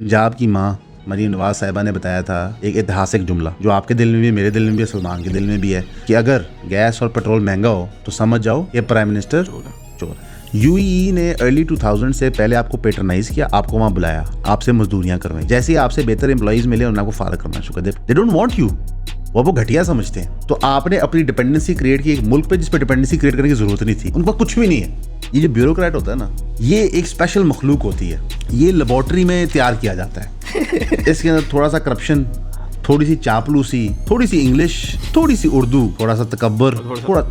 पंजाब की माँ मरीम नवाज साहिबा ने बताया था एक ऐतिहासिक जुमला जो आपके दिल में भी, मेरे दिल में भी, सलमान के दिल में भी है कि अगर गैस और पेट्रोल महंगा हो तो समझ जाओ ये प्राइम मिनिस्टर चोर है। यूएई ने अर्ली 2000 से पहले आपको पेट्रोनाइज किया, आपको वहां बुलाया, आपसे मजदूरियां करवाई, जैसे ही आपसे बेहतर एम्प्लॉइज मिले उन्हें आपको फारग करना शुरू कर दे डोंट वांट यू, वो घटिया समझते हैं। तो आपने अपनी डिपेंडेंसी क्रिएट की एक मुल्क पे जिस पे डिपेंडेंसी क्रिएट करने की जरूरत नहीं थी, उनका कुछ भी नहीं है। ये जो ब्यूरोक्रेट होता है ना, ये एक स्पेशल मखलूक होती है, ये लेबोरेटरी में तैयार किया जाता है। इसके अंदर थोड़ा सा करप्शन, थोड़ी सी चापलूसी, थोड़ी सी इंग्लिश, थोड़ी सी उर्दू, थोड़ा सा तकब्बर,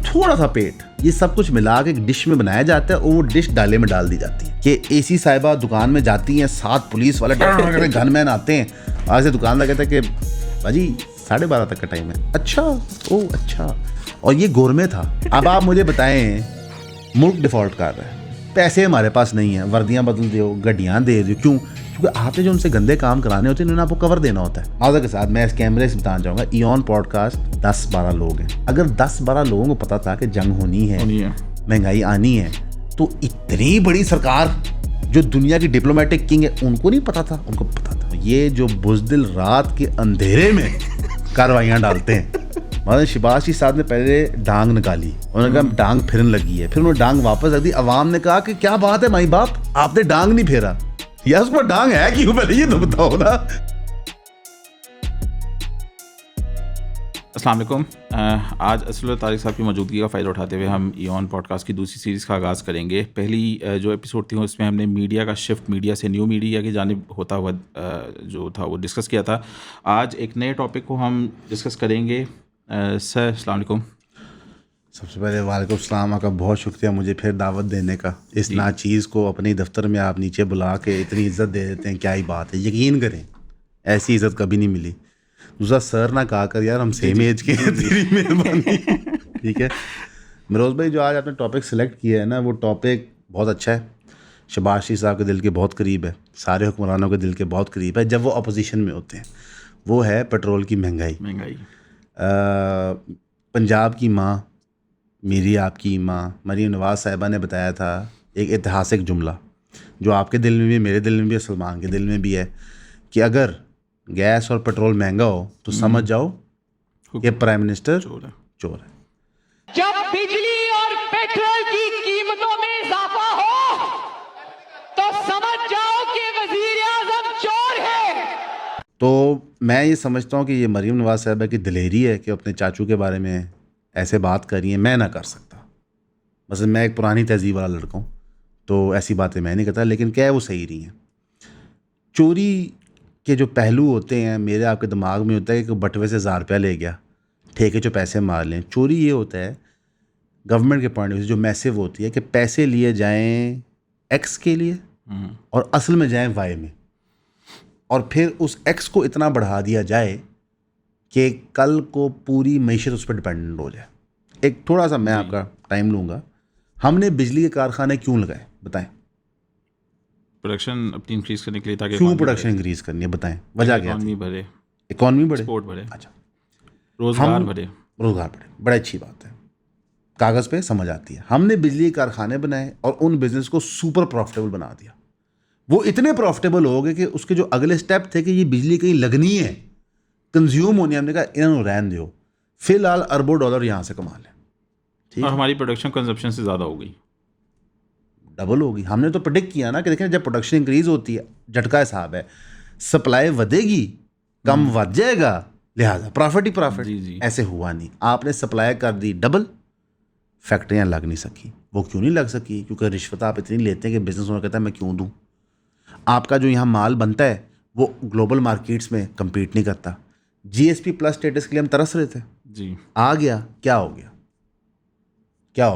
थोड़ा सा पेट, ये सब कुछ मिला के एक डिश में बनाया जाता है और वो डिश डाले में डाल दी जाती है कि एसी साहिबा दुकान में जाती हैं, 7 पुलिस वाले गनमैन आते हैं, आज से दुकानदार कहता है कि भाजी 12:30 तक का टाइम है। अच्छा, ओ अच्छा। और ये गोरमे था। अब आप मुझे बताएं, मुल्क डिफॉल्ट कर रहा है, पैसे हमारे पास नहीं है, वर्दियां बदल दो, गड्डियां दे दो, क्यों? क्योंकि आपने जो उनसे गंदे काम कराने होते हैं उन्हें आपको कवर देना होता है। माज़ा के साथ मैं इस कैमरे से बताना चाहूँगा, ईऑन पॉडकास्ट 10-12 लोग हैं। अगर 10-12 लोगों को पता था कि जंग होनी है, महंगाई आनी है, तो इतनी बड़ी सरकार जो दुनिया की डिप्लोमेटिक किंग है उनको नहीं पता था? उनको पता था। ये जो बुज़दिल रात के अंधेरे में कार्रवाइयाँ डालते हैं। मतलब शहबाज जी साहब ने पहले डांग निकाली, उन्होंने कहा डांग फिरन लगी है, फिर उन्होंने डांग वापस रख दी। अवाम ने कहा कि क्या बात है माई बाप, आपने डांग नहीं फेरा, यार उसको डांग है क्यों, पहले ये तो बताओ ना। अस्सलाम वालेकुम। आज असलुल्लाह तारिक साहब की मौजूदगी का फ़ायदा उठाते हुए हम ईऑन पॉडकास्ट की दूसरी सीरीज़ का आगाज़ करेंगे। पहली जो एपिसोड थी उसमें हमने मीडिया का शिफ्ट, मीडिया से न्यू मीडिया की जानिब होता हुआ जो था वो डिस्कस किया था। आज एक नए टॉपिक को हम डिस्कस करेंगे। सर अस्सलाम वालेकुम। सबसे पहले वालेकुम सलाम, आपका बहुत शुक्रिया मुझे फिर दावत देने का। इस नाचीज़ को अपने दफ्तर में आप नीचे बुला के इतनी इज्जत दे देते हैं, क्या ही बात है। यकीन करें ऐसी इज्जत कभी नहीं मिली। दूसरा सर ना कहा कर यार, हम सेम एज के हैं, तेरी मेहरबानी। ठीक है मरोज भाई, जो आज आपने टॉपिक सेलेक्ट किया है ना, वो टॉपिक बहुत अच्छा है। शहबाज शरीफ साहब के दिल के बहुत करीब है, सारे हुक्मरानों के दिल के बहुत करीब है जब वो अपोजिशन में होते हैं। वो है पेट्रोल की महंगाई। पंजाब की माँ, मेरी आपकी माँ मरीम नवाज साहिबा ने बताया था एक ऐतिहासिक जुमला जो आपके दिल में भी, मेरे दिल में भी, सलमान के दिल में भी है कि अगर गैस और पेट्रोल महंगा हो तो समझ जाओ ये प्राइम मिनिस्टर चोर है। जब बिजली और पेट्रोल की कीमतों में इजाफा हो तो समझ जाओ कि वजीर आजम चोर है। तो मैं ये समझता हूँ कि ये मरीम नवाज साहिबा की दिलेरी है कि अपने चाचू के बारे में ऐसे बात करी है, मैं ना कर सकता। बस मैं एक पुरानी तहजीब वाला लड़का हूँ तो ऐसी बातें मैं नहीं करता, लेकिन क्या है वो सही नहीं है। चोरी के जो पहलू होते हैं मेरे आपके दिमाग में होता है कि बटवे से 1000 रुपया ले गया, ठेके जो पैसे मार लें। चोरी ये होता है गवर्नमेंट के पॉइंट ऑफ व्यू जो मैसिव होती है कि पैसे लिए जाएं एक्स के लिए और असल में जाएं वाई में, और फिर उस एक्स को इतना बढ़ा दिया जाए कि कल को पूरी मईशत उस पर डिपेंडेंट हो जाए। एक थोड़ा सा मैं आपका टाइम लूँगा। हमने बिजली के कारखाने क्यों लगाए बताएं? प्रोडक्शन अपनी इंक्रीज़ करने के लिए, ताकि क्यों प्रोडक्शन इंक्रीज़ करनी है बताएं, वजह क्या थी? इकॉनमी बढ़े, एक्सपोर्ट बढ़े, अच्छा रोज़गार बढ़े। बड़ी अच्छी बात है, कागज़ पे समझ आती है। हमने बिजली के कारखाने बनाए और उन बिजनेस को सुपर प्रॉफिटेबल बना दिया। वो इतने प्रॉफिटेबल हो गए कि उसके जो अगले स्टेप थे कि ये बिजली कहीं लगनी है, कंज्यूम होनी है, हमने कहा इन्होंने रहन दो, फिलहाल अरबों डॉलर यहाँ से कमा लें। ठीक, और हमारी प्रोडक्शन कंजप्शन से ज़्यादा हो गई, डबल होगी। हमने तो प्रेडिक्ट किया ना कि देखें जब प्रोडक्शन इंक्रीज होती है, झटका हिसाब है, सप्लाई ਵਧेगी, कम बढ़ जाएगा, लिहाजा प्रॉफिट ही प्रॉफिट। ऐसे हुआ नहीं, आपने सप्लाई कर दी डबल, फैक्ट्रियाँ लग नहीं सकी। वो क्यों नहीं लग सकी? क्योंकि रिश्वत आप इतनी लेते हैं कि बिजनेस ओनर कहता है मैं क्यों दूँ। आपका जो यहाँ माल बनता है वो ग्लोबल मार्केट्स में कम्पीट नहीं करता। GSP प्लस स्टेटस के लिए हम तरस रहे थे जी, आ गया, क्या हो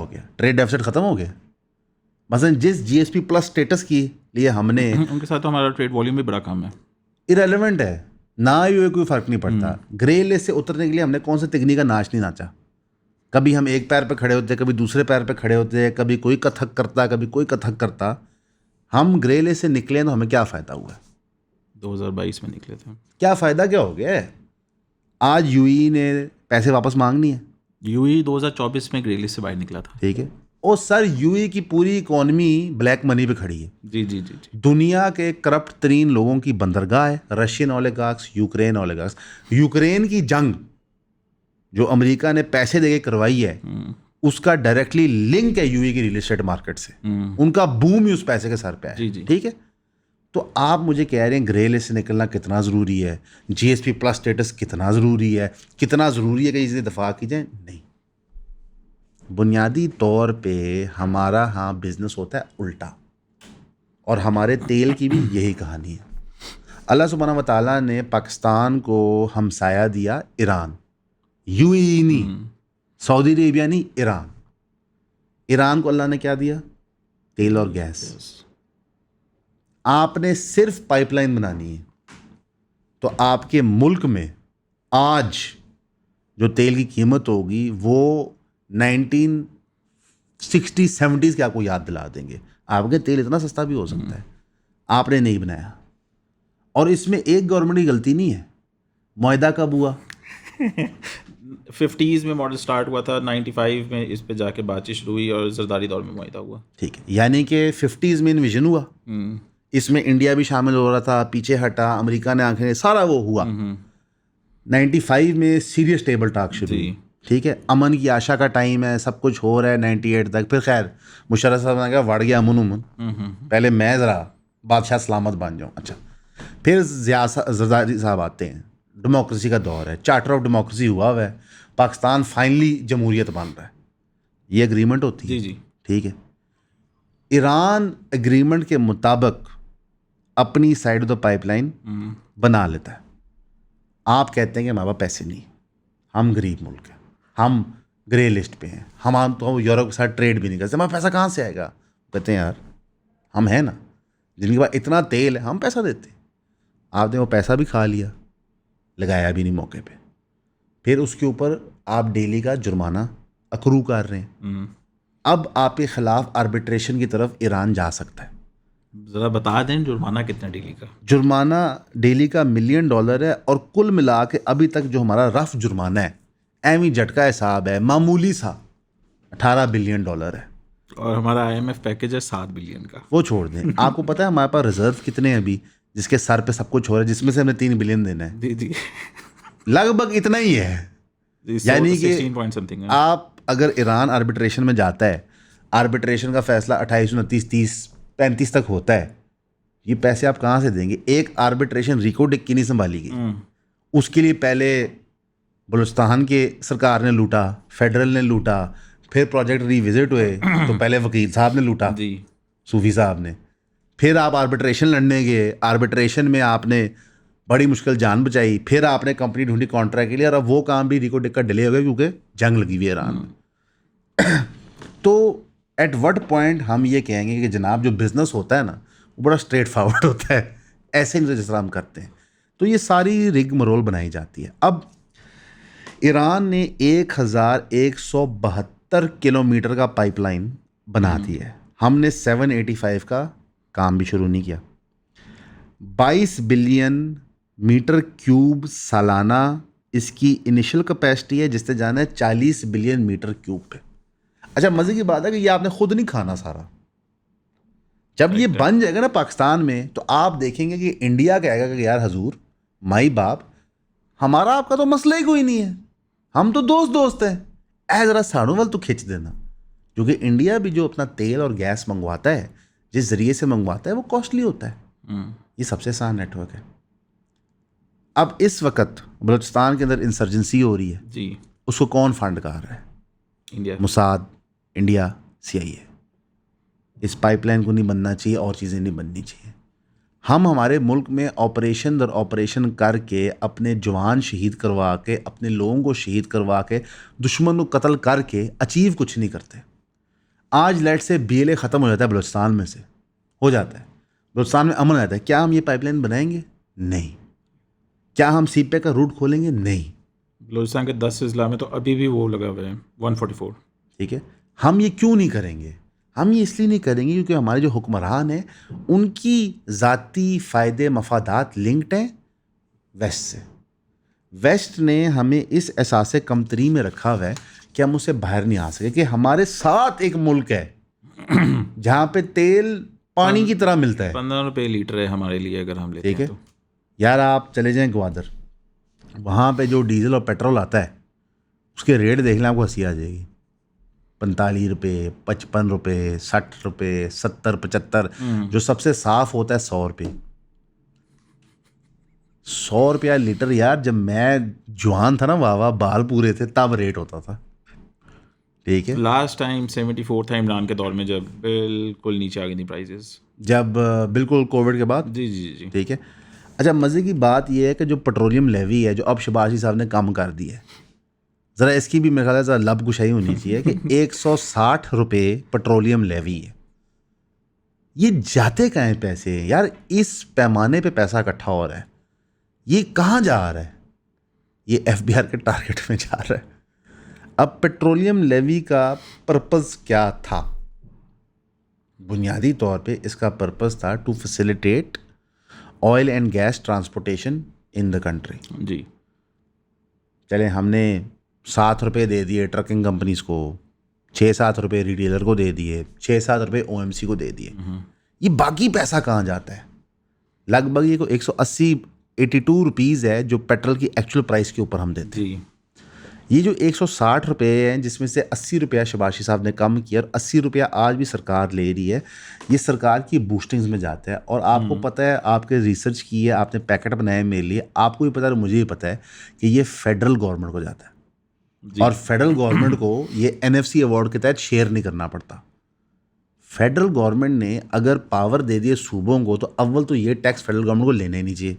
गया? ट्रेड डेफिसिट ख़त्म हो गया। मसलन जिस GSP प्लस स्टेटस की लिए हमने, उनके साथ तो हमारा ट्रेड वॉल्यूम भी बड़ा कम है, इरेलेवेंट है ना, ये कोई फ़र्क नहीं पड़ता। ग्रे लिस्ट से उतरने के लिए हमने कौन सा तकनीक का नाच नहीं नाचा। कभी हम एक पैर पे खड़े होते, कभी दूसरे पैर पे खड़े होते, कभी कोई कथक करता, कभी कोई कथक करता। हम ग्रे लिस्ट से निकले तो हमें क्या फ़ायदा हुआ? 2022 में निकले थे। क्या फ़ायदा क्या हो गया? आज यूएई ने पैसे वापस मांगनी है। यूएई 2024 में ग्रे लिस्ट से बाहर निकला था। ठीक है, और सर यूएई की पूरी इकोनॉमी ब्लैक मनी पे खड़ी है। जी जी जी जी। दुनिया के करप्ट तरीन लोगों की बंदरगाह है, Russian oligarchs, Ukraine oligarchs. Ukraine की जंग जो अमेरिका ने पैसे देके करवाई है, उसका डायरेक्टली लिंक है यूएई की रियल एस्टेट मार्केट से। उनका बूम ही उस पैसे के सर पे है। जी जी। ठीक है, तो आप मुझे कह रहे हैं ग्रे लिस्ट से निकलना कितना ज़रूरी है, जीएसपी प्लस स्टेटस कितना ज़रूरी है, कितना ज़रूरी है कि इससे दफा की जाए? नहीं, बुनियादी तौर पे हमारा हाँ बिजनेस होता है उल्टा, और हमारे तेल की भी यही कहानी है। अल्लाह सुब्हानहू व तआला ने पाकिस्तान को हमसाया दिया ईरान, यूएई नहीं, सऊदी अरेबिया नहीं, ईरान। ईरान को अल्लाह ने क्या दिया? तेल और गैस। आपने सिर्फ पाइपलाइन बनानी है तो आपके मुल्क में आज जो तेल की कीमत होगी वो 1960-70s के आपको याद दिला देंगे। आपके तेल इतना सस्ता भी हो सकता है, आपने नहीं बनाया। और इसमें एक गवर्नमेंट की गलती नहीं है। मुआहदा कब हुआ? 50s में मॉडल स्टार्ट हुआ था, 95 में इस पे जाके बातचीत शुरू हुई और जरदारी दौर में मुआहदा हुआ। ठीक है, यानी कि 50s में इन्विजन हुआ, इसमें इंडिया भी शामिल हो रहा था, पीछे हटा, अमेरिका ने आंखें, सारा वो हुआ। 95 में सीरियस टेबल टॉक शुरू हुई। ठीक है, अमन की आशा का टाइम है, सब कुछ हो रहा है 98 तक। फिर खैर मुशर्रफ साहब ने कहा वड़ गया अमन उमन, पहले मैं ज़रा बादशाह सलामत बन जाऊँ। अच्छा, फिर जरदारी साहब आते हैं, डेमोक्रेसी का दौर है, चार्टर ऑफ डेमोक्रेसी हुआ हुआ है, पाकिस्तान फाइनली जमहूरियत बन रहा है, ये एग्रीमेंट होती है। जी जी। ठीक है, ईरान एग्रीमेंट के मुताबिक अपनी साइड ऑफ द पाइपलाइन बना लेता है। आप कहते हैं कि हमारे पास पैसे नहीं, हम गरीब मुल्क हैं, हम ग्रे लिस्ट पे हैं, हम तो यूरोप के साथ ट्रेड भी नहीं करते, हमारा पैसा कहाँ से आएगा? कहते हैं यार हम हैं ना, जिनके पास इतना तेल है हम पैसा देते हैं। आपने वो पैसा भी खा लिया, लगाया भी नहीं मौके पे, फिर उसके ऊपर आप डेली का जुर्माना अक्रू कर रहे हैं। अब आपके खिलाफ आर्बिट्रेशन की तरफ ईरान जा सकता है। ज़रा बता दें जुर्माना कितना डेली का? जुर्माना डेली का $1 मिलियन है, और कुल मिला के अभी तक जो हमारा रफ जुर्माना है, एमी झटका हिसाब है, मामूली सा $18 बिलियन है। और हमारा IMF पैकेज है 7 बिलियन का। वो छोड़ दें, आपको पता है हमारे पास रिजर्व कितने हैं अभी, जिसके सर पे सब कुछ हो रहा है, जिसमें से हमने 3 बिलियन देना है? जी जी। लगभग इतना ही है। यानी कि 16 पॉइंट समथिंग है। आप अगर ईरान आर्बिट्रेशन में जाता है, आर्बिट्रेशन का फैसला 28, 29, 30, 35 तक होता है, ये पैसे आप कहाँ से देंगे? एक आर्बिट्रेशन रिको डिक्की नहीं संभाली गई, उसके लिए पहले बलूचिस्तान के सरकार ने लूटा, फेडरल ने लूटा, फिर प्रोजेक्ट रिविजिट हुए तो पहले वकील साहब ने लूटा जी, सूफी साहब ने, फिर आप आर्बिट्रेशन लड़ने गए, आर्बिट्रेशन में आपने बड़ी मुश्किल जान बचाई, फिर आपने कंपनी ढूंढी कॉन्ट्रैक्ट के लिए, और अब वो काम भी रिको डिक्का डिले हो गया क्योंकि जंग लगी हुई है ईरान में। तो एट व्हाट पॉइंट हम ये कहेंगे कि जनाब जो बिजनेस होता है ना वो बड़ा स्ट्रेट फॉरवर्ड होता है, ऐसे नहीं जिस तरह हम करते हैं। तो ये सारी रिग मरोल बनाई जाती है। अब ईरान ने 1172 किलोमीटर का पाइपलाइन बना दी है, हमने 785 का काम भी शुरू नहीं किया। 22 बिलियन मीटर क्यूब सालाना इसकी इनिशियल कैपेसिटी है, जिससे जाना है 40 बिलियन मीटर क्यूब पे। अच्छा, मज़े की बात है कि ये आपने खुद नहीं खाना सारा, जब ये बन जाएगा ना पाकिस्तान में तो आप देखेंगे कि इंडिया कहेगा कि यार हजूर माई बाप, हमारा आपका तो मसला ही कोई नहीं है, हम तो दोस्त हैं, ज़रा साड़ों वाल तो खींच देना। क्योंकि इंडिया भी जो अपना तेल और गैस मंगवाता है, जिस जरिए से मंगवाता है, वो कॉस्टली होता है। ये सबसे आसान नेटवर्क है। अब इस वक्त बलूचिस्तान के अंदर इंसर्जेंसी हो रही है जी, उसको कौन फंड कर रहा है? India, Mossad, India, CIA। इस पाइपलाइन को नहीं बनना चाहिए और चीज़ें नहीं बननी चाहिए। हम हमारे मुल्क में ऑपरेशन दर ऑपरेशन करके अपने जवान शहीद करवा के, अपने लोगों को शहीद करवा के, दुश्मन को कत्ल करके अचीव कुछ नहीं करते। आज लेट से BLA ख़त्म हो जाता है बलूचिस्तान में से, हो जाता है, बलूचिस्तान में अमन आता है, क्या हम ये पाइपलाइन बनाएंगे? नहीं। क्या हम CPA का रूट खोलेंगे? नहीं। बलूचिस्तान के 10 अजला में तो अभी भी वो लगा हुआ है 144। ठीक है, हम ये क्यों नहीं करेंगे? हम ये इसलिए नहीं करेंगे क्योंकि हमारे जो हुक्मरान हैं उनकी ज़ाती फ़ायदे मफादात लिंक्ड हैं वेस्ट से। वेस्ट ने हमें इस एहसास कमतरी में रखा हुआ है कि हम उससे बाहर नहीं आ सके, कि हमारे साथ एक मुल्क है जहाँ पे तेल पानी की तरह मिलता है। 15 रुपये लीटर है हमारे लिए अगर हम लेते ठीक है हैं तो। यार, आप चले जाएं ग्वादर, वहाँ पे जो डीजल और पेट्रोल आता है उसके रेट देख लें, आपको हंसी आ जाएगी। 45 रुपये, 55 रुपये, 60 रुपये, 70, 75, जो सबसे साफ होता है 100 रुपये। 100 रुपया लीटर यार, जब मैं जवान था ना, वाह बाल पूरे थे, तब रेट होता था। ठीक है, लास्ट टाइम 74 था इमरान के दौर में, जब बिल्कुल नीचे आ गई थी प्राइसेस। जब बिल्कुल कोविड के बाद। जी जी जी। ठीक है, अच्छा मज़े की बात यह है कि जो पेट्रोलियम लेवी है, जो अब शहबाज साहब ने कम कर दी है, ज़रा इसकी भी मेरे ख्याल है ज़रा लब गुशाई होनी चाहिए कि 160 रुपये पेट्रोलियम लेवी है। ये जाते कहाँ हैं पैसे यार? इस पैमाने पे पैसा इकट्ठा हो रहा है, ये कहाँ जा रहा है? ये FBI के टारगेट में जा रहा है। अब पेट्रोलियम लेवी का पर्पस क्या था? बुनियादी तौर पे इसका पर्पस था to facilitate oil and gas transportation in the country. जी। चले, हमने 7 रुपये दे दिए ट्रकिंग कंपनीज को, 6-7 रुपये रिटेलर को दे दिए, 6-7 रुपये OMC को दे दिए। ये बाकी पैसा कहाँ जाता है? लगभग ये को 182 रुपीज़ है जो पेट्रोल की एक्चुअल प्राइस के ऊपर हम देते हैं। जी। ये जो 160 रुपये हैं, जिसमें से 80 रुपया शबाशी साहब ने कम किया और 80 रुपया आज भी सरकार ले रही है, ये सरकार की बूस्टिंग्स में जाता है। और आपको पता है, आपके रिसर्च की है, आपने पैकेट बनाए मेरे लिए, आपको भी पता है और मुझे भी पता है कि ये फेडरल गवर्नमेंट को जाता है। और फेडरल गवर्नमेंट को ये NFC अवार्ड के तहत शेयर नहीं करना पड़ता। फेडरल गवर्नमेंट ने अगर पावर दे दिए सूबों को, तो अव्वल तो ये टैक्स फेडरल गवर्नमेंट को लेना ही नहीं चाहिए,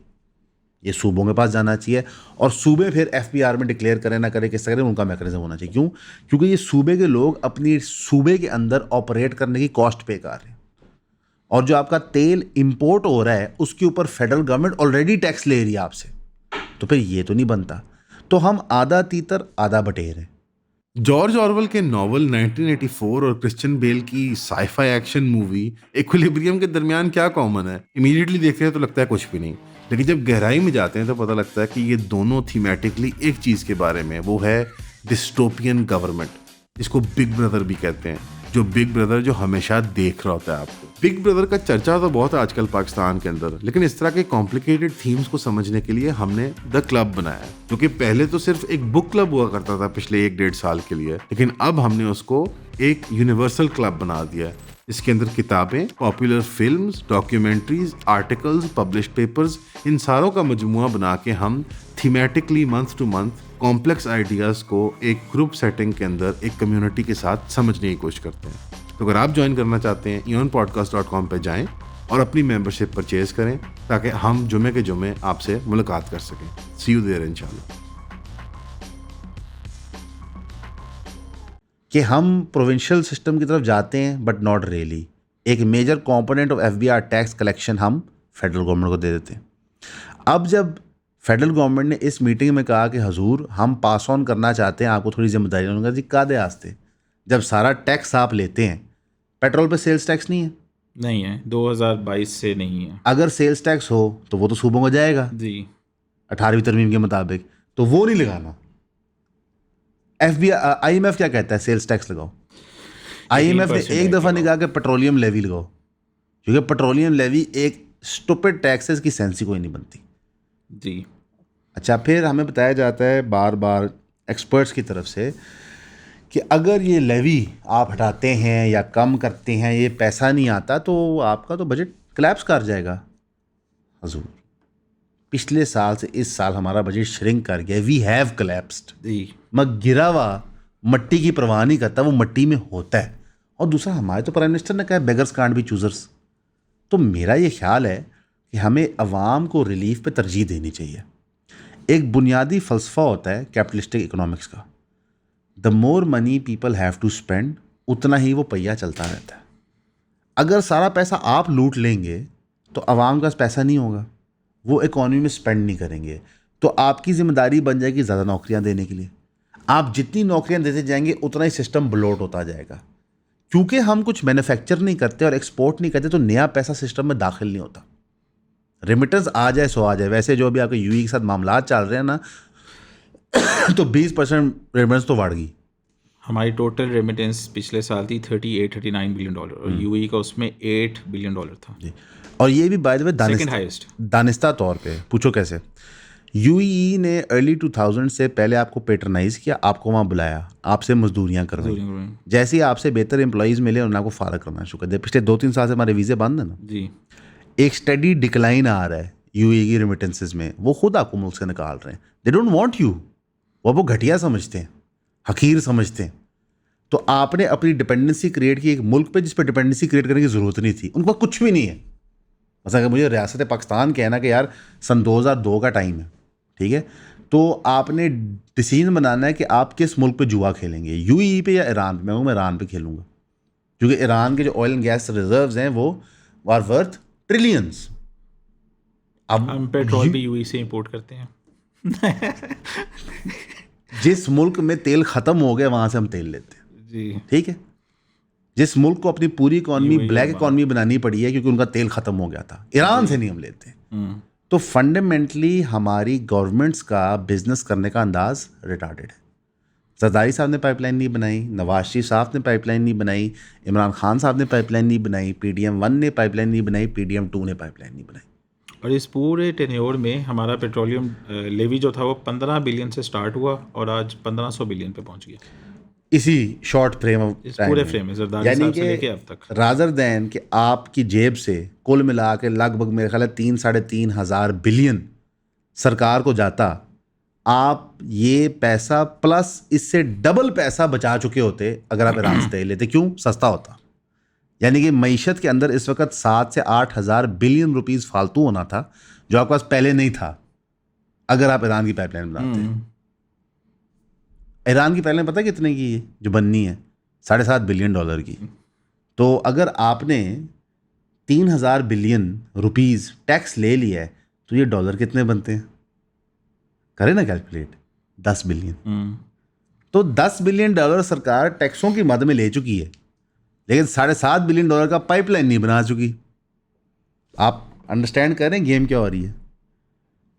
ये सूबों के पास जाना चाहिए। और सूबे फिर FBR में डिक्लेयर करें ना करें, किस तरह करें, उनका मैकेनिज्म होना चाहिए। क्यों? क्योंकि ये सूबे के लोग अपनी सूबे के अंदर ऑपरेट करने की कॉस्ट पे कर रहे हैं, और जो आपका तेल इंपोर्ट हो रहा है उसके ऊपर फेडरल गवर्नमेंट ऑलरेडी टैक्स ले रही है आपसे, तो फिर ये तो नहीं बनता। तो हम आधा तीतर आधा बटेर हैं। जॉर्ज ऑरवेल के नॉवल 1984 और क्रिश्चियन बेल की साइफाई एक्शन मूवी इक्विलिब्रियम के दरमियान क्या कॉमन है? इमीडिएटली देखते हैं तो लगता है कुछ भी नहीं, लेकिन जब गहराई में जाते हैं तो पता लगता है कि ये दोनों थीमेटिकली एक चीज़ के बारे में, वो है डिस्टोपियन गवर्नमेंट, जिसको बिग ब्रदर भी कहते हैं। जो बिग ब्रदर जो हमेशा देख रहा होता है आपको। बिग ब्रदर का चर्चा तो बहुत है आजकल पाकिस्तान के अंदर, लेकिन इस तरह के कॉम्प्लिकेटेड थीम्स को समझने के लिए हमने द क्लब बनाया, जो कि पहले तो सिर्फ एक बुक क्लब हुआ करता था पिछले 1-1.5 साल के लिए, लेकिन अब हमने उसको एक यूनिवर्सल क्लब बना दिया है, इसके अंदर किताबें, popular films, documentaries, articles, published papers, इन सारों का मजमुआ बना के हम thematically month to month complex ideas को एक ग्रुप सेटिंग के अंदर एक कम्युनिटी के साथ समझने की कोशिश करते हैं। तो अगर आप ज्वाइन करना चाहते हैं, eonpodcast.com पे जाएं और अपनी मेंबरशिप परचेज करें, ताकि हम जुमे के जुमे आपसे मुलाकात कर सकें। सी यू देयर इंशाल्लाह। कि हम प्रोविंशियल सिस्टम की तरफ जाते हैं, बट नॉट रियली। एक major component of FBR tax collection हम फेडरल गवर्नमेंट को दे देते हैं। अब जब फेडरल गवर्नमेंट ने इस मीटिंग में कहा कि हजूर हम पास ऑन करना चाहते हैं आपको थोड़ी जिम्मेदारी, उन्होंने कहा जी कादे आस्ते, जब सारा टैक्स आप लेते हैं, पेट्रोल पे सेल्स टैक्स नहीं है, नहीं है, 2022 से नहीं है। अगर सेल्स टैक्स हो तो वो तो सूबों को जाएगा जी। 18वीं तरमीम के मुताबिक, तो वो नहीं लगाना। IMF क्या कहता है? सेल्स टैक्स लगाओ। IMF ने एक दफ़ा नहीं कहा कि पेट्रोलियम लेवी लगाओ, क्योंकि पेट्रोलियम लेवी एक स्टूपिड टैक्स है, इसकी सेंस ही कोई नहीं बनती। जी। अच्छा, फिर हमें बताया जाता है बार बार एक्सपर्ट्स की तरफ से कि अगर ये लेवी आप हटाते हैं या कम करते हैं, ये पैसा नहीं आता, तो आपका तो बजट क्लैप्स कर जाएगा। हजूर, पिछले साल से इस साल हमारा बजट श्रिंक कर गया, वी हैव क्लैप्स्ड। जी। मगर गिरा हुआ मट्टी की परवाह नहीं करता, वो मट्टी में होता है। और दूसरा, हमारे तो प्राइम मिनिस्टर ने कहा बेगर्स कांट बी चूजर्स। तो मेरा ये ख्याल है कि हमें अवाम को रिलीफ पे तरजीह देनी चाहिए। एक बुनियादी फ़लसफ़ा होता है कैपिटलिस्टिक इकोनॉमिक्स का, the more money people have to spend, उतना ही वो पहिया चलता रहता है। अगर सारा पैसा आप लूट लेंगे तो अवाम का पैसा नहीं होगा, वो इकॉनमी में स्पेंड नहीं करेंगे। तो आपकी ज़िम्मेदारी बन जाएगी ज़्यादा नौकरियां देने के लिए। आप जितनी नौकरियां देते जाएंगे उतना ही सिस्टम ब्लोट होता जाएगा। क्योंकि हम कुछ मैन्युफैक्चर नहीं करते और एक्सपोर्ट नहीं करते, तो नया पैसा सिस्टम में दाखिल नहीं होता। रेमिटेंस आ जाए सो आ जाए। वैसे जो अभी आपके UAE के साथ मामला चल रहे हैं ना, तो 20% रेमिटेंस तो बढ़ गई। हमारी टोटल रेमिटेंस पिछले साल थी 38-39 बिलियन डॉलर और यूएई का उसमें 8 बिलियन डॉलर था, जी। और ये भी by the way second highest. दानिस्ता तौर पे पूछो कैसे। यूएई ने अर्ली 2000 से पहले आपको पेट्रनाइज किया, आपको वहाँ बुलाया, आपसे मजदूरियाँ करवाई, जैसे ही आपसे बेहतर एम्प्लॉइज मिले उन्होंने आपको फारग करना शुरू कर दिया। पिछले 2-3 साल से हमारे वीज़े बंद है ना जी। एक स्टडी डिक्लाइन आ रहा है यूएई की रेमिटेंसेस में, वो खुद आपको मुल्क से निकाल रहे हैं। दे डोंट वांट यू, वो आपको घटिया समझते हैं, हकीर समझते हैं। तो आपने अपनी डिपेंडेंसी क्रिएट की एक मुल्क पे जिस पे डिपेंडेंसी क्रिएट करने की ज़रूरत नहीं थी, उनके पास कुछ भी नहीं है। मतलब अगर मुझे रियासत पाकिस्तान कहना कि यार सन 2002 का टाइम है, ठीक है, तो आपने डिसीजन बनाना है कि आप किस मुल्क पे जुआ खेलेंगे, यूएई पे या ईरान पे। मैं ईरान पे खेलूंगा क्योंकि ईरान के जो ऑयल एंड गैस रिजर्व्स हैं वो आर वर्थ ट्रिलियंस। अब हम पेट्रोल भी यूएई से इंपोर्ट करते हैं। जिस मुल्क में तेल ख़त्म हो गया वहाँ से हम तेल लेते हैं, जी। ठीक है। जिस मुल्क को अपनी पूरी इकॉनमी ब्लैक इकॉनमी बनानी पड़ी है क्योंकि उनका तेल ख़त्म हो गया था, ईरान से नहीं हम लेते हैं। तो फंडामेंटली हमारी गवर्नमेंट्स का बिजनेस करने का अंदाज रिटार्डेड है। जरदारी साहब ने पाइपलाइन नहीं बनाई, नवाज शरीफ साहब ने पाइपलाइन नहीं बनाई, इमरान खान साहब ने पाइपलाइन नहीं बनाई, PDM-1 ने पाइपलाइन नहीं बनाई, PDM-2 ने पाइपलाइन नहीं बनाई। और इस पूरे टेन्योर में हमारा पेट्रोलियम लेवी जो था वो 15 बिलियन से स्टार्ट हुआ और आज 1500 बिलियन पे पहुंच गया इसी शॉर्ट फ्रेम ऑफ इस पूरे फ्रेम में, जरदारी साहब से लेके अब तक। रादर दैन कि आपकी जेब से कुल मिला के लगभग मेरे ख्याल है 3-3.5 हज़ार बिलियन सरकार को जाता, आप ये पैसा प्लस इससे डबल पैसा बचा चुके होते अगर आप ईरान से तेल लेते। क्यों? सस्ता होता। यानी कि मईशत के अंदर इस वक्त 7 से 8 हज़ार बिलियन रुपीस फालतू होना था जो आपके पास पहले नहीं था अगर आप ईरान की पाइपलाइन बनाते। ईरान की पाइपलाइन पता है कितने की है जो बननी है? $7.5 बिलियन की। तो अगर आपने 3,000 बिलियन रुपीस टैक्स ले लिया है तो ये डॉलर कितने बनते हैं? करें ना कैलकुलेट, 10 बिलियन। तो 10 बिलियन डॉलर सरकार टैक्सों की मद में ले चुकी है, लेकिन $7.5 बिलियन का पाइपलाइन नहीं बना चुकी। आप अंडरस्टैंड कर रहे हैं गेम क्या हो रही है?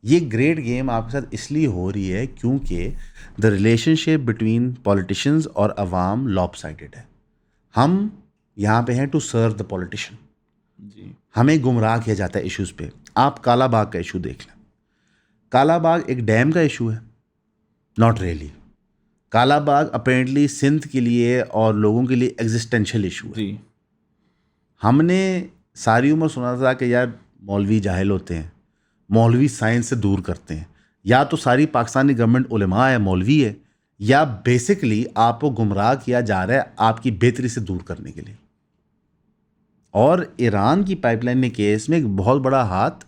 ये ग्रेट गेम आपके साथ इसलिए हो रही है क्योंकि द रिलेशनशिप बिटवीन पॉलिटिशियंस और अवाम लॉपसाइडेड है। हम यहाँ पे हैं टू सर्व द पॉलिटिशियन, हमें गुमराह किया जाता है इश्यूज़ पे। आप काला बाग का इशू देख लें। काला बाग एक डैम का इशू है? Not really. काला बाग अपेरेंटली सिंध के लिए और लोगों के लिए एग्जिस्टेंशियल इशू है। हमने सारी उम्र सुना था कि यार मौलवी जाहिल होते हैं, मौलवी साइंस से दूर करते हैं। या तो सारी पाकिस्तानी गवर्नमेंट उलेमा है, मौलवी है, या बेसिकली आपको गुमराह किया जा रहा है आपकी बेहतरी से दूर करने के लिए। और ईरान की पाइपलाइन के केस में एक बहुत बड़ा हाथ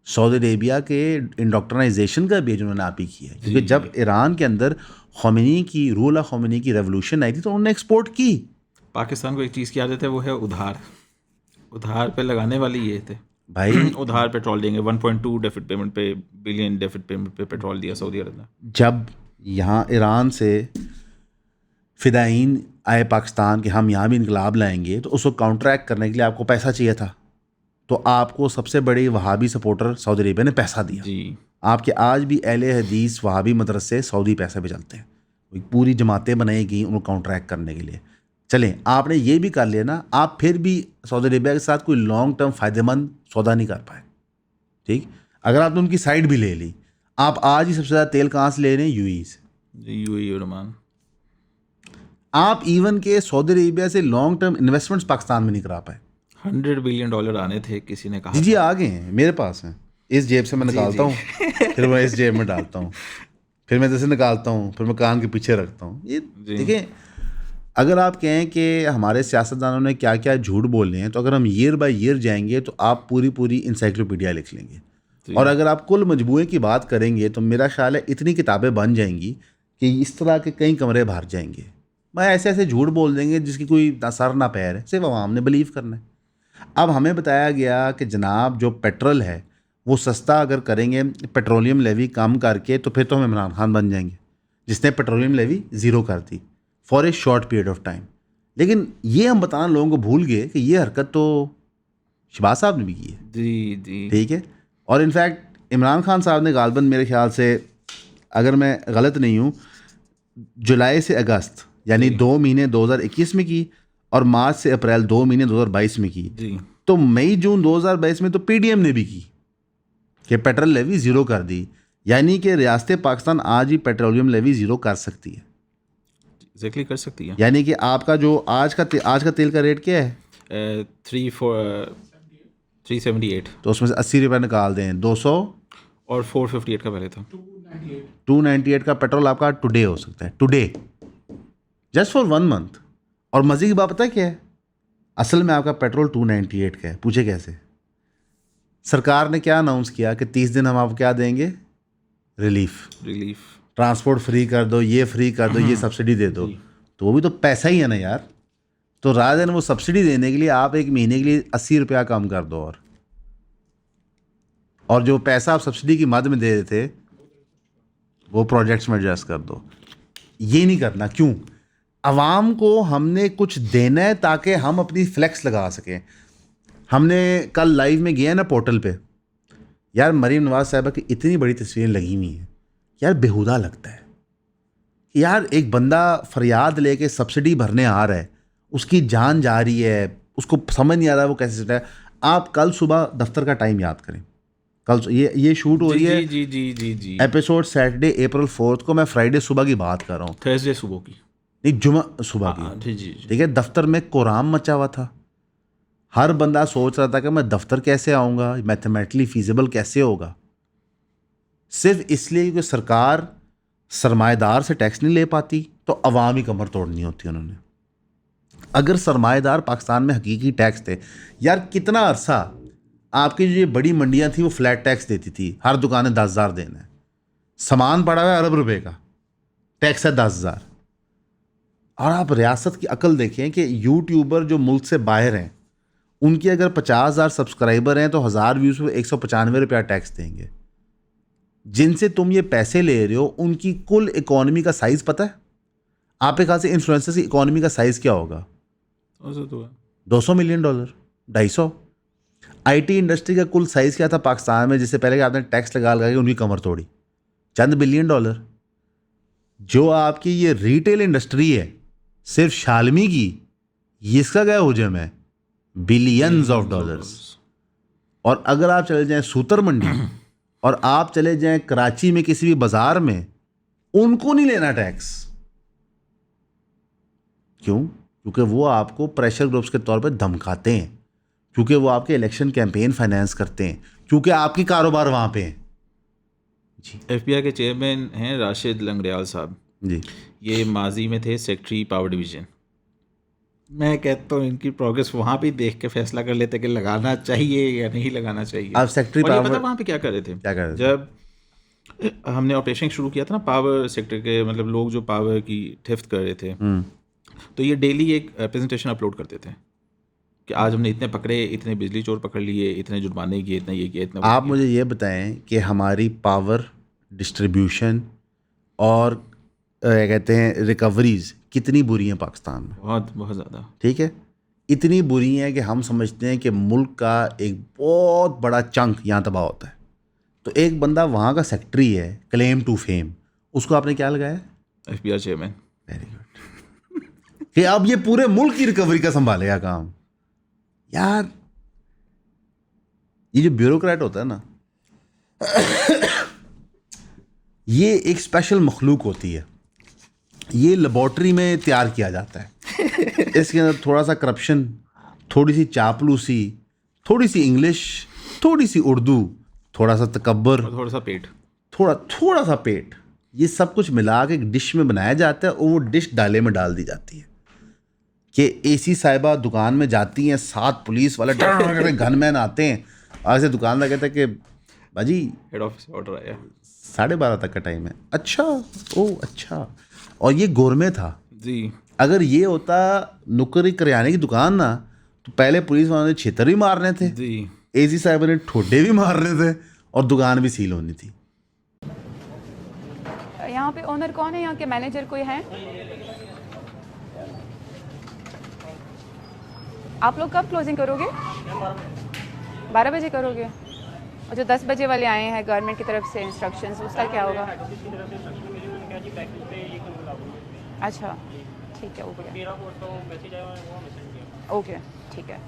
सऊदी अरेबिया के इंडोक्ट्रिनाइजेशन का भी उन्होंने आप ही किया है। क्योंकि जब ईरान के अंदर ख़ोमेनी की रूला ख़ोमेनी की रेवोल्यूशन आई थी तो उन्होंने एक्सपोर्ट की। पाकिस्तान को एक चीज़ की आदत है, वो है उधार पे लगाने वाली ये थे भाई। उधार पेट्रोल देंगे, 1.2 डेफिट पेमेंट पे बिलियन डेफिट पेमेंट पे पेट्रोल दिया सऊदी अरब ने। जब यहाँ ईरान से फ़िदाईन आए पाकिस्तान के हम यहाँ भी इनकलाब लाएंगे तो उसको काउंटरैक्ट करने के लिए आपको पैसा चाहिए था, तो आपको सबसे बड़ी वहाबी सपोर्टर सऊदी अरेबिया ने पैसा दिया जी। आपके आज भी अहले हदीस वहाबी मदरसे सऊदी पैसे पे चलते हैं, पूरी जमातें बनाई गई उनको काउंटरैक्ट करने के लिए। चलें, आपने ये भी कर लिया ना, आप फिर भी सऊदी अरेबिया के साथ कोई लॉन्ग टर्म फ़ायदेमंद सौदा नहीं कर पाए। ठीक, अगर आपने उनकी साइड भी ले ली, आप आज ही सबसे ज़्यादा तेल कहाँ से ले रहे हैं? यूएई से। UAE Oman. आप इवन के सऊदी अरेबिया से लॉन्ग टर्म इन्वेस्टमेंट्स पाकिस्तान में नहीं करा पाए। $100 बिलियन आने थे, किसी ने कहा। जी आ गए हैं, मेरे पास हैं, इस जेब से मैं निकालता हूँ, फिर मैं इस जेब में डालता हूँ, फिर मैं जैसे निकालता हूँ, फिर मैं कान के पीछे रखता हूँ। ये देखिए, अगर आप कहें कि हमारे सियासतदानों ने क्या क्या झूठ बोले हैं, तो अगर हम ईयर बाय ईयर जाएंगे तो आप पूरी इंसाइक्लोपीडिया लिख लेंगे। और अगर आप कुल मजबूए की बात करेंगे तो मेरा ख्याल है इतनी किताबें बन जाएंगी कि इस तरह के कई कमरे भर जाएंगे। मैं ऐसे झूठ बोल देंगे जिसकी कोई ना सर ना पैर है, सिर्फ आवाम ने बिलीव करना है। अब हमें बताया गया कि जनाब जो पेट्रोल है वो सस्ता अगर करेंगे, पेट्रोलियम लेवी कम करके, तो फिर तो हम इमरान खान बन जाएंगे जिसने पेट्रोलियम लेवी ज़ीरो कर दी for a short period of time. लेकिन ये हम बताना लोगों को भूल गए कि ये हरकत तो शहबाज साहब ने भी की है। जी। ठीक है, और इनफैक्ट इमरान खान साहब ने गालबन मेरे ख्याल से, अगर मैं गलत नहीं हूँ, जुलाई से अगस्त यानी 2 महीने 2021 में की और मार्च से अप्रैल 2 महीने 2022 में की। जी। तो मई जून 2022 में तो पीडीएम ने भी की कि पेट्रोल लेवी ज़ीरो कर दी, यानी कि रियासत पाकिस्तान आज ही पेट्रोलियम लेवी ज़ीरो कर सकती है। एग्जैक्टली कर सकती है। यानी कि आपका जो आज का तेल का रेट क्या है? 378 तो उसमें से 80 रुपये निकाल दें, 200 और 458 का पहले था। 298 का पेट्रोल आपका टुडे हो सकता है, टुडे, जस्ट फॉर 1 मंथ। और मज़े की बात पता है क्या है? असल में आपका पेट्रोल 298 का है। पूछे कैसे? सरकार ने क्या अनाउंस किया कि 30 दिन हम आपको क्या देंगे? रिलीफ। ट्रांसपोर्ट फ्री कर दो, ये फ्री कर दो, ये सब्सिडी दे दो। तो वो भी तो पैसा ही है ना यार। तो रात दिन वो सब्सिडी देने के लिए आप 1 महीने के लिए 80 रुपया कम कर दो, और जो पैसा आप सब्सिडी की मद में दे रहे थे वो प्रोजेक्ट्स में एडजस्ट कर दो। ये नहीं करना। क्यों? आवाम को हमने कुछ देना है ताकि हम अपनी फ्लेक्स लगा सकें। हमने कल लाइव में गया ना पोर्टल पे, यार मरीम नवाज साहिबा की इतनी बड़ी तस्वीरें लगी हुई हैं, यार बेहुदा लगता है। यार एक बंदा फरियाद लेके सब्सिडी भरने आ रहा है, उसकी जान जा रही है, उसको समझ नहीं आ रहा वो कैसे चल है। आप कल सुबह दफ्तर का टाइम याद करें। कल ये शूट हो रही है जी एपिसोड सैटरडे अप्रैल 4 को। मैं फ्राइडे सुबह की बात कर रहा हूँ, थर्सडे सुबह की, नहीं जुमा सुबह की। जी। ठीक है, दफ्तर में कोराम मचा हुआ था। हर बंदा सोच रहा था कि मैं दफ्तर कैसे आऊँगा, मैथमेटिकली फीजिबल कैसे होगा। सिर्फ इसलिए क्योंकि सरकार सरमाएदार से टैक्स नहीं ले पाती, तो अवामी कमर तोड़नी होती है उन्होंने। अगर सरमाएदार पाकिस्तान में हकीकी टैक्स थे, यार कितना अरसा आपकी जो ये बड़ी मंडियां थी वो फ्लैट टैक्स देती थी, हर दुकान ने 10,000 देना है, सामान पड़ा हुआ है अरब रुपए का, टैक्स है 10,000। और आप रियासत की अकल देखें कि यूट्यूबर जो मुल्क से बाहर हैं, उनकी अगर 50,000 सब्सक्राइबर हैं तो 1000 व्यूज़ पे 195 रुपया टैक्स देंगे। जिनसे तुम ये पैसे ले रहे हो उनकी कुल इकॉनमी का साइज़ पता है? आप एक खास इन्फ्लुएंसर की इकॉनमी का साइज़ क्या होगा? 200 मिलियन डॉलर, 250। आईटी इंडस्ट्री का कुल साइज़ क्या था पाकिस्तान में, जिससे पहले कि आपने टैक्स लगा के उनकी कमर तोड़ी? चंद बिलियन डॉलर। जो आपकी ये रिटेल इंडस्ट्री है सिर्फ शालमी की, इसका क्या हुजम है? Billions of dollars. और अगर आप चले जाएं सूतर मंडी और आप चले जाएं कराची में किसी भी बाजार में, उनको नहीं लेना टैक्स। क्यों? क्योंकि वो आपको प्रेशर ग्रुप्स के तौर पर धमकाते हैं, क्योंकि वो आपके इलेक्शन कैंपेन फाइनेंस करते हैं, क्योंकि आपकी कारोबार वहां पे है। जी। एफबीआई के चेयरमैन हैं राशिद लंगड़ियाल साहब जी। ये माजी में थे सेक्रेटरी पावर डिवीजन। मैं कहता हूँ इनकी प्रोग्रेस वहाँ भी देख के फैसला कर लेते कि लगाना चाहिए या नहीं लगाना चाहिए। आप सेक्रेटरी और ये पावर पता वहाँ पे क्या कर रहे थे? क्या कर रहे थे? जब हमने ऑपरेशन शुरू किया था ना पावर सेक्टर के, मतलब लोग जो पावर की ठिफ्त कर रहे थे, तो ये डेली एक प्रेजेंटेशन अपलोड करते थे कि आज हमने इतने पकड़े, इतने बिजली चोर पकड़ लिए, इतने जुर्माने किए, इतना ये किया, इतना। आप मुझे ये बताएं कि हमारी पावर डिस्ट्रीब्यूशन और क्या कहते हैं रिकवरीज कितनी बुरी हैं पाकिस्तान में? बहुत ज़्यादा। ठीक है, इतनी बुरी हैं कि हम समझते हैं कि मुल्क का एक बहुत बड़ा चंक यहाँ तबाह होता है। तो एक बंदा वहाँ का सेक्रेटरी है, क्लेम टू फेम, उसको आपने क्या लगाया? FBI chairman. Very good. कि अब ये पूरे मुल्क की रिकवरी का संभालेगा काम। यार ये जो ब्यूरोक्रेट होता है ना, ये एक स्पेशल मखलूक होती है। ये लेबॉर्ट्री में तैयार किया जाता है। इसके अंदर थोड़ा सा करप्शन, थोड़ी सी चापलूसी, थोड़ी सी इंग्लिश, थोड़ी सी उर्दू, थोड़ा सा तकब्बर, थोड़ा सा पेट, थोड़ा सा पेट, ये सब कुछ मिला के एक डिश में बनाया जाता है और वो डिश डाले में डाल दी जाती है। कि एसी साहिबा दुकान में जाती हैं, 7 पुलिस वाले गनमैन आते हैं, और ऐसे दुकानदार कहता है कि बाजी हेड ऑफिस ऑर्डर आया, 12:30 तक का टाइम है। अच्छा, ओह अच्छा। और ये गोरमे था जी। अगर ये होता नुक्करी करियाने की दुकान ना, तो पहले पुलिस वालों ने छेतर भी मारने थे जी, एसी साहब ने ठोडे भी मारने थे, और दुकान भी सील होनी थी। यहाँ पे ओनर कौन है? यहाँ के मैनेजर कोई है? आप लोग कब क्लोजिंग करोगे? 12 बजे करोगे? और जो 10 बजे वाले आए हैं गवर्नमेंट की तरफ से इंस्ट्रक्शंस, उसका क्या होगा? अच्छा ठीक है, हो गया। मेरा फोटो मैसेज आया वो मैसेज किया। ओके, ठीक है,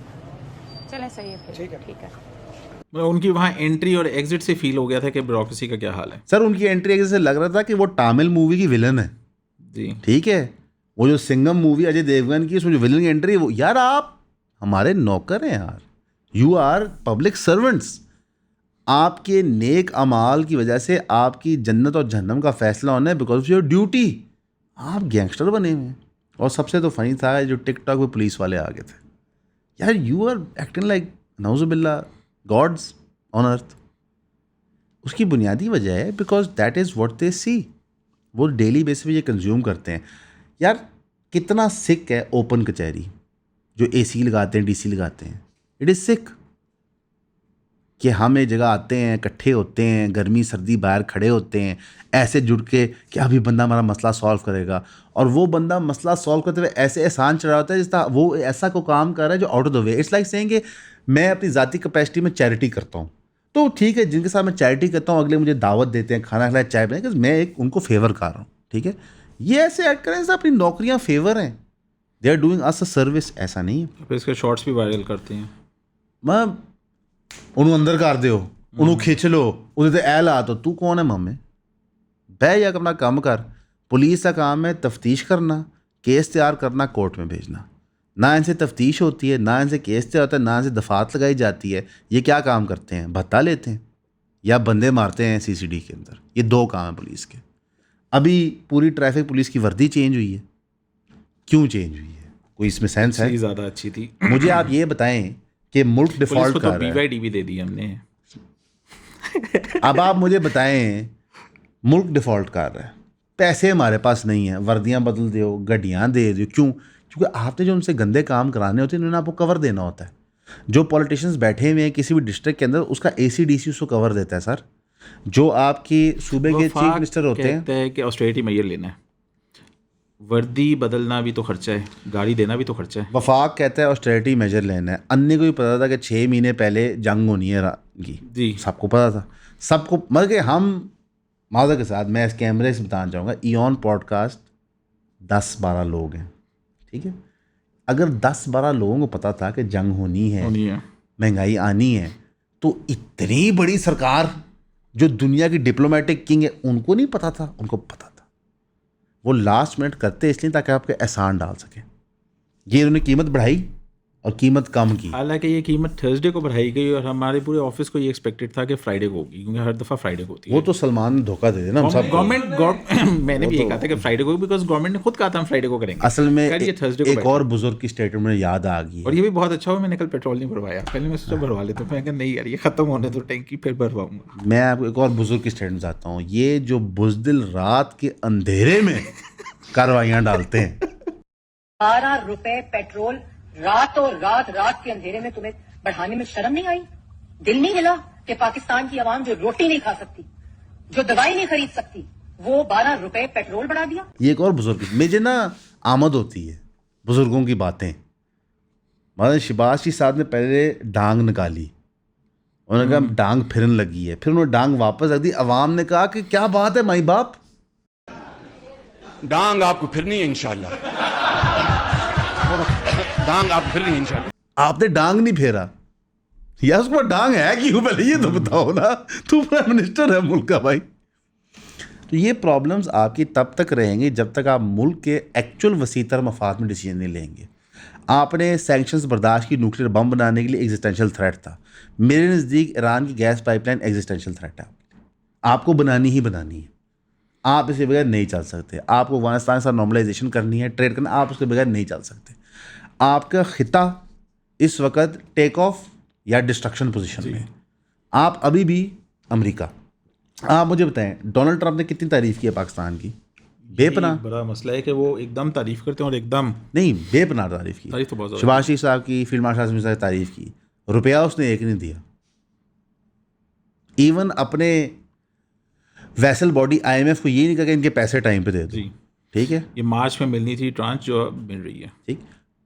चलें, सही है फिर, ठीक है। मतलब उनकी वहाँ एंट्री और एग्जिट से फील हो गया था कि ब्यूरोक्रेसी का क्या हाल है। सर उनकी एंट्री जैसे लग रहा था कि वो तमिल मूवी की विलन है। जी ठीक है, वो जो सिंघम मूवी अजय देवगन की, उसमें जो विलन की एंट्री है, वो यार आप हमारे नौकर हैं यार, यू आर पब्लिक सर्वेंट्स। आपके नेक अमाल की वजह से आपकी जन्नत और जहन्नम का फैसला होना है बिकॉज ऑफ योर ड्यूटी। आप गैंगस्टर बने हुए हैं। और सबसे तो फनी था जो टिकटॉक पे पुलिस वाले आ गए थे। यार यू आर एक्टिंग लाइक नाउजुबिल्ला गॉड्स ऑन अर्थ। उसकी बुनियादी वजह है because that is what they see. वो डेली बेसिस पे ये कंज्यूम करते हैं। यार कितना सिक है ओपन कचहरी जो एसी लगाते हैं, डीसी लगाते हैं। इट इज़ सिक कि हम एक जगह आते हैं, इकट्ठे होते हैं, गर्मी सर्दी बाहर खड़े होते हैं ऐसे जुड़ के कि अभी बंदा हमारा मसला सॉल्व करेगा, और वो बंदा मसला सॉल्व करते हुए ऐसे एहसान चढ़ा होता है जिस तरह वो ऐसा को काम कर रहा है जो out of the way. It's like saying कि मैं अपनी ज़ाती कैपेसिटी में चैरिटी करता हूँ, तो ठीक है जिनके साथ मैं चैरिटी करता हूँ अगले मुझे दावत देते हैं, खाना खिलाए, चाय पिलाए, मैं एक उनको फेवर कर रहा हूँ। ठीक है, ये ऐसे ऐड करें जैसे अपनी नौकरियाँ फेवर हैं, they are doing us a service. ऐसा नहीं है। फिर इसके शॉर्ट्स भी वायरल करते हैं। मैं ਉਹਨੂੰ ਅੰਦਰ ਕਰ ਦਿਓ, ਉਹਨੂੰ ਖਿੱਚ ਲਓ, ਉਹਦੇ ਤੇ ਐ ਲਾ ਦੋ। ਤੂੰ ਕੌਣ ਹੈ ਮਾਮੇ? ਬਹਿ ਜਾ ਕੇ ਆਪਣਾ ਕੰਮ ਕਰ। पुलिस का काम है तफ्तीश करना, केस तैयार करना, कोर्ट में भेजना। ना इनसे तफ्तीश होती है, ना इनसे केस तैयार होता है, ना इनसे दफात लगाई जाती है। ये क्या काम करते हैं? भत्ता लेते हैं या बंदे मारते हैं CCD के अंदर। ये दो काम है पुलिस के। अभी पूरी ट्रैफिक पुलिस की वर्दी चेंज हुई है। क्यों चेंज हुई है? कोई इसमें सेंस है? ज़्यादा अच्छी थी। मुझे आप ये बताएं कि मुल्क डिफॉल्ट कर रहा है। BYD भी दे दी हमने। अब आप मुझे बताएं, मुल्क डिफॉल्ट कर रहा है, पैसे हमारे पास नहीं है, वर्दियां बदल दो, गड्डियां दे दो। क्यों? क्योंकि आपने जो उनसे गंदे काम कराने होते हैं उन्होंने आपको कवर देना होता है। जो पॉलिटिशियंस बैठे हुए हैं किसी भी डिस्ट्रिक्ट के अंदर, उसका ACDC उसको कवर देता है सर। जो आपकी सूबे के चीफ मिनिस्टर होते हैं, कहते हैं कि ऑस्टेरिटी मेजर लेना है, वर्दी बदलना भी तो खर्चा है, गाड़ी देना भी तो खर्चा है। वफाक कहता है ऑस्टेरिटी मेजर लेना है। अन्य को भी पता था कि 6 महीने पहले जंग होनी है की, जी सबको पता था, सबको। मतलब कि हम माजर के साथ, मैं इस कैमरे से बताना चाहूँगा, ईऑन पॉडकास्ट 10-12 लोग हैं। ठीक है, अगर 10-12 लोगों को पता था कि जंग होनी है, महंगाई आनी है, तो इतनी बड़ी सरकार जो दुनिया की डिप्लोमेटिक किंग है उनको नहीं पता था? उनको पता था। वो लास्ट मिनट करते इसलिए ताकि आपके एहसान डाल सकें। ये उन्होंने कीमत बढ़ाई और कीमत कम की। हालांकि ये कीमत थर्सडे को बढ़ाई गई और हमारे पूरे ऑफिस को ये एक्सपेक्टेड था कि फ्राइडे को होगी, क्योंकि हर दफ़ा फ्राइडे को होती है। वो तो सलमान ने धोखा दे दिया ना हम सब। गवर्नमेंट मैंने भी ये कहा था कि फ्राइडे को, बिकॉज गवर्नमेंट ने खुद कहा था हम फ्राइडे को करेंगे। असल में ये थर्सडे को एक और बुजुर्ग की स्टेटमेंट में याद आ गई, और ये भी बहुत अच्छा हुआ मैंने कल पेट्रोल नहीं भरवाया। पहले मैं सोचा भरवा लेता, मैं कहा नहीं यार ये खत्म होने दो टैंकी, फिर भरवाऊंगा। मैं आपको एक और बुजुर्ग की स्टेटमेंट बताता हूँ। ये जो बुजदिल रात के अंधेरे में कार्रवाइयाँ डालते हैं। 12 रुपए पेट्रोल रातों रात के अंधेरे में तुम्हें बढ़ाने में शर्म नहीं आई? दिल नहीं हिला कि पाकिस्तान की आवाम जो रोटी नहीं खा सकती, जो दवाई नहीं खरीद सकती, वो 12 रुपए पेट्रोल बढ़ा दिया? ये एक और बुजुर्ग, मुझे ना आमद होती है बुजुर्गों की बातें। मतलब शिबाशी साहब ने पहले डांग निकाली, उन्होंने कहा डांग फिरन लगी है, फिर उन्होंने डांग वापस रख दी। अवाम ने कहा कि क्या बात है माई बाप, डांग आपको फिरनी है इंशाल्लाह। डांग आप फिर नहीं इंशाल्लाह। आपने डांग नहीं फेरा यार, उसके बाद डांग है क्यों? पहले ये तो बताओ ना, तू प्राइम मिनिस्टर है मुल्क का भाई। तो ये प्रॉब्लम्स आपकी तब तक रहेंगी जब तक आप मुल्क के एक्चुअल वसीतर मफाद में डिसीजन नहीं लेंगे। आपने सैंक्शंस बर्दाश्त की, न्यूक्लियर बम बनाने के लिए एग्जिस्टेंशियल थ्रेट था। मेरे नज़दीक ईरान की गैस पाइपलाइन एग्जिस्टेंशियल थ्रेट है। आपको बनानी ही बनानी है, आप इसके बगैर नहीं चल सकते। आपको अफगानिस्तान के साथ नॉर्मलाइजेशन करनी है, ट्रेड करना, आप उसके बगैर नहीं चल सकते। आपका खिता इस वक्त टेक ऑफ या डिस्ट्रक्शन पोजीशन में। आप अभी भी अमेरिका, आप मुझे बताएं डोनाल्ड ट्रंप ने कितनी तारीफ़ की है पाकिस्तान की? बेपनाह। बड़ा मसला है कि वो एकदम तारीफ़ करते हैं और एकदम नहीं, बेपनाह तारीफ़ की। तारीफ तो बहुत ज़्यादा। शहबाज शरीफ साहब की, फील्ड मार्शल साहब की तारीफ़ की, रुपया उसने एक नहीं दिया। इवन अपने वैसल बॉडी IMF को ये नहीं कहा कि इनके पैसे टाइम पे दे दो। ठीक है, ये मार्च में मिलनी थी ट्रांच जो मिल रही है। ठीक,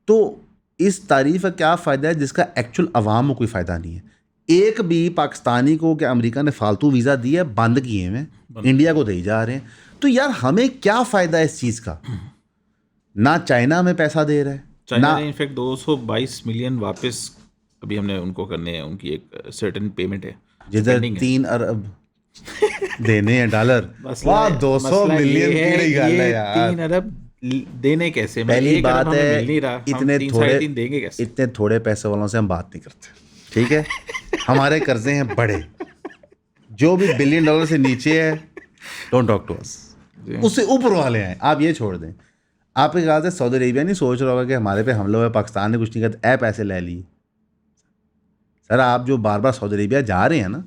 तो इस तारीफ का क्या फ़ायदा है जिसका एक्चुअल अवाम को कोई फ़ायदा नहीं है। एक भी पाकिस्तानी को कि अमेरिका ने फालतू वीज़ा दिया, बंद किए हैं, इंडिया को दे जा रहे हैं। तो यार हमें क्या फ़ायदा है इस चीज़ का? ना चाइना में पैसा दे रहा है चाइना ना ने इनफैक्ट 222 मिलियन वापस अभी हमने उनको करने हैं, उनकी एक सर्टेन पेमेंट है जिधर pending है। 3 अरब देने हैं डॉलर। वाह 200 मिलियन की गल है यार। 3 अरब देने कैसे? पहली 1 अरब बात हमें है मिल नहीं रहा, हम इतने 3 थोड़े साढ़े 3 देंगे कैसे? इतने थोड़े पैसे वालों से हम बात नहीं करते, ठीक है। हमारे कर्जे हैं बड़े, जो भी $1 बिलियन से नीचे है डोंट टॉक टू अस। उससे ऊपर वाले हैं, आप ये छोड़ दें। आपके ख्याल से सऊदी अरेबिया नहीं सोच रहा होगा कि हमारे पे हमला हुआ, पाकिस्तान ने कुछ नहीं करता, ऐप ऐसे ले लिए। सर आप जो बार बार सऊदी अरेबिया जा रहे हैं ना,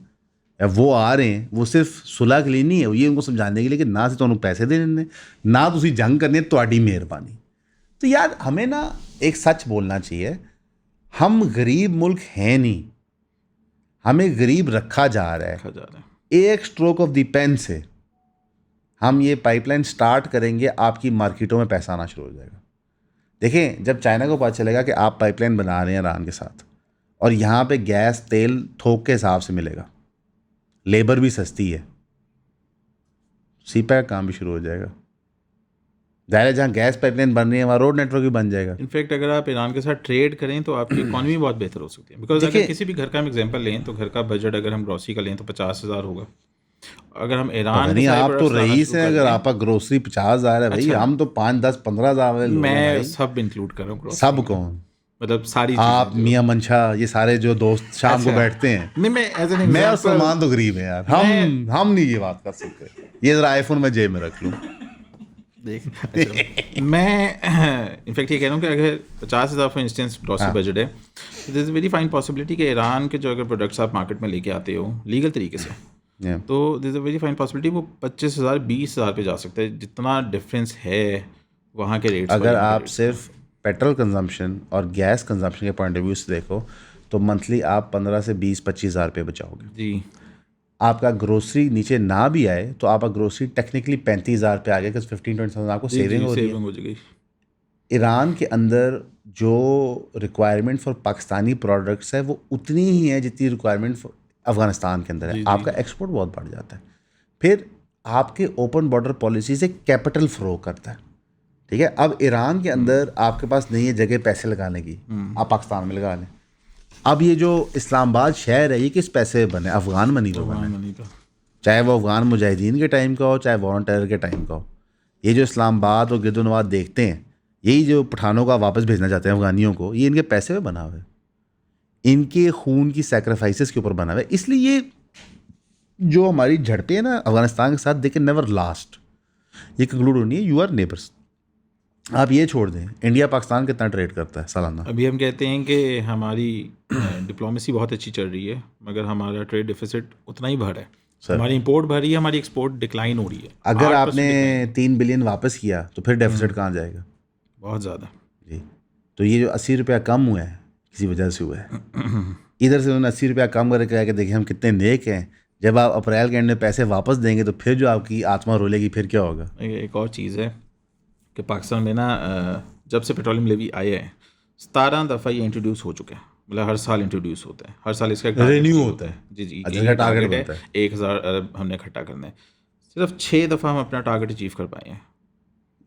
या वो आ रहे हैं, वो सिर्फ सुलह के लिए नहीं है, ये उनको समझाने के लिए कि ना से तो पैसे देने ना तुसी जंग करनी, ਤੁਹਾਡੀ मेहरबानी। तो यार हमें ना एक सच बोलना चाहिए, हम गरीब मुल्क हैं नहीं, हमें गरीब रखा जा रहा है। रखा जा रहा है। एक स्ट्रोक ऑफ द पेन से हम ये पाइपलाइन स्टार्ट करेंगे, आपकी मार्केटों में पैसा आना शुरू हो जाएगा। देखें, जब चाइना को पता चलेगा कि आप पाइपलाइन बना रहे हैं ईरान के साथ, और यहाँ पे गैस तेल थोक के हिसाब से मिलेगा, लेबर भी सस्ती है, सीपैक का काम भी शुरू हो जाएगा। ज़ाहिर जहाँ गैस पाइपलाइन बन रही है वहाँ रोड नेटवर्क भी बन जाएगा। इनफैक्ट अगर आप ईरान के साथ ट्रेड करें तो आपकी इकॉनमी बहुत बेहतर हो सकती है। बिकॉज अगर किसी भी घर का हम एग्जांपल लें तो घर का बजट अगर हम ग्रोसरी का लें तो 50,000 होगा। अगर हम ईरान नहीं, आप तो रईस हैं, अगर आपका ग्रोसरी 50,000 है भाई, हम तो 5, 10, 15,000 वाले लोग हैं मैं भाई। सब इंक्लूड कर रहा हूँ। सब कौन? मतलब सारी आप, मियां मंशा, ये सारे जो दोस्त शाम को बैठते हैं। नहीं, मैं एज एन मैं और सलमान तो गरीब है यार, हम नहीं ये बात कर सकते। ये जरा आईफोन में जेब में रख लूँ। देख मैं इनफैक्ट ये कह रहा हूँ कि अगर 50,000 फॉर इंस्टेंस ग्रोसरी बजट है, तो this is very fine possibility कि ईरान के जो अगर प्रोडक्ट्स आप मार्केट में लेके आते हो लीगल तरीके से, तो this is a very fine possibility वो 25,000 20,000 पे जा सकता है। जितना डिफरेंस है वहाँ के रेट्स। अगर आप सिर्फ पेट्रोल कंजम्पशन और गैस कंजम्पशन के पॉइंट ऑफ व्यू से देखो तो मंथली आप 15 से 20-25,000 रुपये बचाओगे जी। आपका ग्रोसरी नीचे ना भी आए तो आपका ग्रोसरी टेक्निकली 35,000 पे आ गया, because 15-20,000 आपको सेविंग हो रही है। हो गई। ईरान के अंदर जो रिक्वायरमेंट फॉर पाकिस्तानी प्रोडक्ट्स है वो उतनी ही है जितनी रिक्वायरमेंट अफ़गानिस्तान के अंदर है। आपका एक्सपोर्ट बहुत बढ़ जाता है। फिर आपके ओपन बॉर्डर पॉलिसी से कैपिटल फ्लो करता है, ठीक है। अब ईरान के अंदर आपके पास नहीं है जगह पैसे लगाने की, आप पाकिस्तान में लगा लें। अब ये जो इस्लामाबाद शहर है ये किस पैसे बने? अफगान मनी पर बने, चाहे वो अफगान मुजाहिदीन के टाइम का हो चाहे वॉर टेरर के टाइम का हो। ये जो इस्लामाबाद और गिरदोनवाद देखते हैं, यही जो पठानों का वापस भेजना चाहते हैं अफगानियों को, ये इनके पैसे पे बना हुआ है, इनके खून की सेक्रीफाइसेस के ऊपर बना हुआ है। इसलिए ये जो हमारी झड़पें हैं ना अफगानिस्तान के साथ, दे कैन नेवर लास्ट। ये कंक्लूड होनी है, यू आर नेबर्स। आप ये छोड़ दें, इंडिया पाकिस्तान कितना ट्रेड करता है सालाना? अभी हम कहते हैं कि हमारी डिप्लोमेसी बहुत अच्छी चल रही है, मगर हमारा ट्रेड डिफिसिट उतना ही बढ़ है। हमारी इंपोर्ट बढ़ रही है, हमारी एक्सपोर्ट डिक्लाइन हो रही है। अगर आपने 3 बिलियन वापस किया तो फिर डेफिसिट कहाँ जाएगा? बहुत ज़्यादा जी। तो ये जो 80 रुपया कम हुआ है किसी वजह से हुआ है। इधर से उन्होंने 80 रुपया कम करके कहा कि देखिए हम कितने नेक हैं, जब आप अप्रैल के एंड में पैसे वापस देंगे तो फिर जो आपकी आत्मा रोलेगी फिर क्या होगा? एक और चीज़ है कि पाकिस्तान में ना जब से पेट्रोलियम लेवी आए हैं 17 दफ़ा ये इंट्रोड्यूस हो चुके हैं। मतलब हर साल इंट्रोड्यूस होता है, हर साल इसका रिन्यू होता है। जी जी, अच्छा, टारगेट बनता है 1,000 अरब हमने इकट्ठा करना है। सिर्फ 6 दफ़ा हम अपना टारगेट अचीव कर पाए हैं।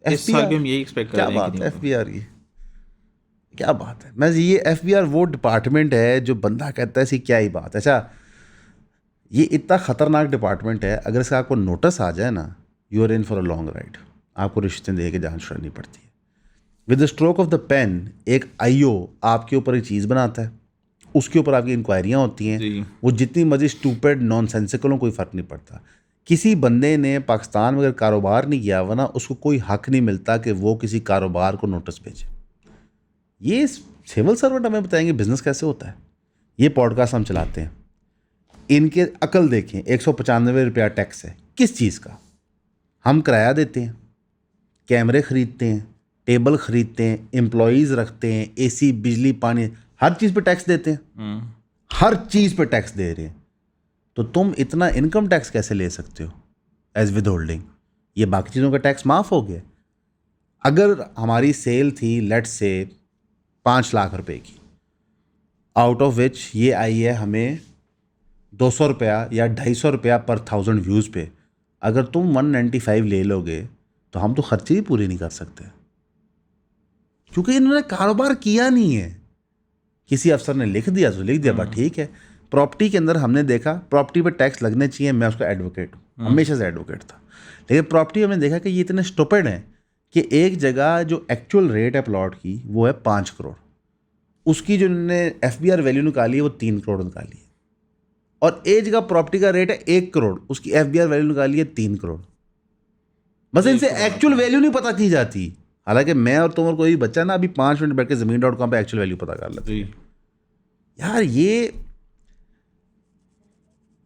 इस साल भी हम यही एक्सपेक्ट कर रहे हैं। क्या बात है FBR की, क्या बात है। मैं ये FBR वो डिपार्टमेंट है जो बंदा कहता है सी क्या ही बात है। अच्छा, ये इतना ख़तरनाक डिपार्टमेंट है, अगर इसका आपको नोटिस आ जाए ना, you are in for a long ride. आपको रिश्ते दे के जान छुड़ानी पड़ती है। With the stroke of the pen एक IO आपके ऊपर एक चीज़ बनाता है, उसके ऊपर आपकी इंक्वायरियाँ होती हैं। वो जितनी मर्जी स्टूपिड नॉनसेंसिकल हो, कोई फ़र्क नहीं पड़ता। किसी बंदे ने पाकिस्तान में अगर कारोबार नहीं किया हुआ ना, उसको कोई हक नहीं मिलता कि वो किसी कारोबार को नोटिस भेजे। ये सिविल सर्वेंट हमें बताएंगे बिजनेस कैसे होता है। ये पॉडकास्ट हम चलाते हैं, इनके अकल देखें। 195 रुपया टैक्स है किस चीज़ का? हम किराया देते हैं, कैमरे ख़रीदते हैं, टेबल ख़रीदते हैं, एम्प्लॉयज़ रखते हैं, AC, बिजली, पानी, हर चीज़ पे टैक्स देते हैं। हर चीज़ पे टैक्स दे रहे हैं, तो तुम इतना इनकम टैक्स कैसे ले सकते हो एज विद होल्डिंग? ये बाकी चीज़ों का टैक्स माफ़ हो गया। अगर हमारी सेल थी लेट्स से 5 लाख रुपए की, आउट ऑफ विच ये आई है हमें 200 रुपया या 250 रुपया पर 1000 व्यूज़ पे, अगर तुम 195 ले लोगे तो हम तो खर्चे ही पूरे नहीं कर सकते। क्योंकि इन्होंने कारोबार किया नहीं है। किसी अफसर ने लिख दिया तो लिख दिया, बात ठीक है। प्रॉपर्टी के अंदर हमने देखा प्रॉपर्टी पे टैक्स लगने चाहिए, मैं उसका एडवोकेट हूँ, हमेशा से एडवोकेट था। लेकिन प्रॉपर्टी हमने देखा कि ये इतने स्टूपिड हैं कि एक जगह जो एक्चुअल रेट है प्लॉट की वो है 5 करोड़, उसकी जो उन्होंने FBR वैल्यू निकाली है वो 3 करोड़ निकाली है। और एक जगह प्रॉपर्टी का रेट है 1 करोड़, उसकी FBR वैल्यू निकाली है 3 करोड़। बस इनसे एक्चुअल वैल्यू नहीं पता की जाती। हालांकि मैं और तुम और कोई बच्चा ना अभी 5 मिनट बैठ के ज़मीन.com पे एक्चुअल वैल्यू पता कर लेते हैं। यार ये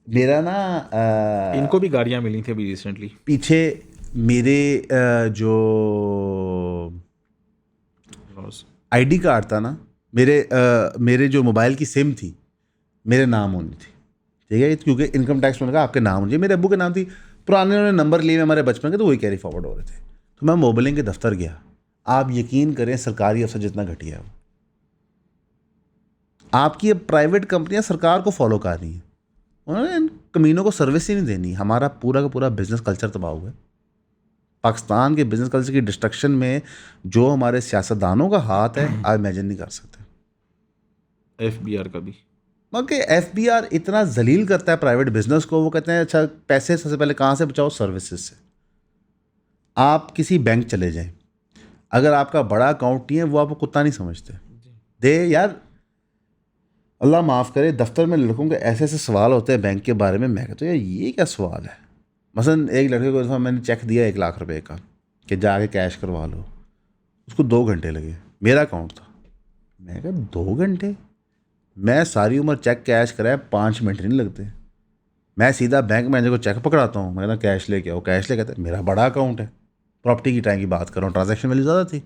मेरा ना इनको भी गाड़ियां मिली थी अभी रिसेंटली। पीछे मेरे जो ID कार्ड था ना, मेरे जो मोबाइल की सिम थी मेरे नाम होनी थी, ठीक है, क्योंकि इनकम टैक्स में लगा आपके नाम होनी चाहिए। मेरे अब्बू के नाम थी, पुराने उन्होंने नंबर लिए हमारे बचपन के, तो वही कैरी फॉरवर्ड हो रहे थे। तो मैं मोबाइलिंग के दफ्तर गया, आप यकीन करें सरकारी अफसर जितना घटिया है वो। आपकी अब प्राइवेट कंपनियां सरकार को फॉलो कर रही हैं, उन्होंने इन कमीनों को सर्विस ही नहीं देनी। हमारा पूरा का पूरा बिजनेस कल्चर तबाह हुआ है। पाकिस्तान के बिजनेस कल्चर की डिस्ट्रक्शन में जो हमारे सियासतदानों का हाथ है आप इमेजिन नहीं कर सकते। FBR का भी, मगर FBR इतना जलील करता है प्राइवेट बिजनेस को। वो कहते हैं अच्छा पैसे सबसे पहले कहाँ से बचाओ, सर्विसेज से। आप किसी बैंक चले जाएं, अगर आपका बड़ा अकाउंट नहीं है वो आपको कुत्ता नहीं समझते। दे यार अल्लाह माफ़ करे, दफ्तर में लड़कों के ऐसे ऐसे सवाल होते हैं बैंक के बारे में। मैं कहता हूँ यार ये क्या सवाल है। मसलन एक लड़के को दफ़ा मैंने चेक दिया 1 लाख रुपए का कि जाके कैश करवा लो, उसको 2 घंटे लगे। मेरा अकाउंट था, मैं कहा 2 घंटे, मैं सारी उम्र चेक कैश कराया 5 मिनट नहीं लगते। मैं सीधा बैंक मैनेजर को चेक पकड़ाता हूँ, मैं कहता कैश लेके आओ, कैश ले कहता मेरा बड़ा अकाउंट है, प्रॉपर्टी की टाइम की बात कर रहा हूँ, ट्रांजैक्शन वैल्यू ज़्यादा थी।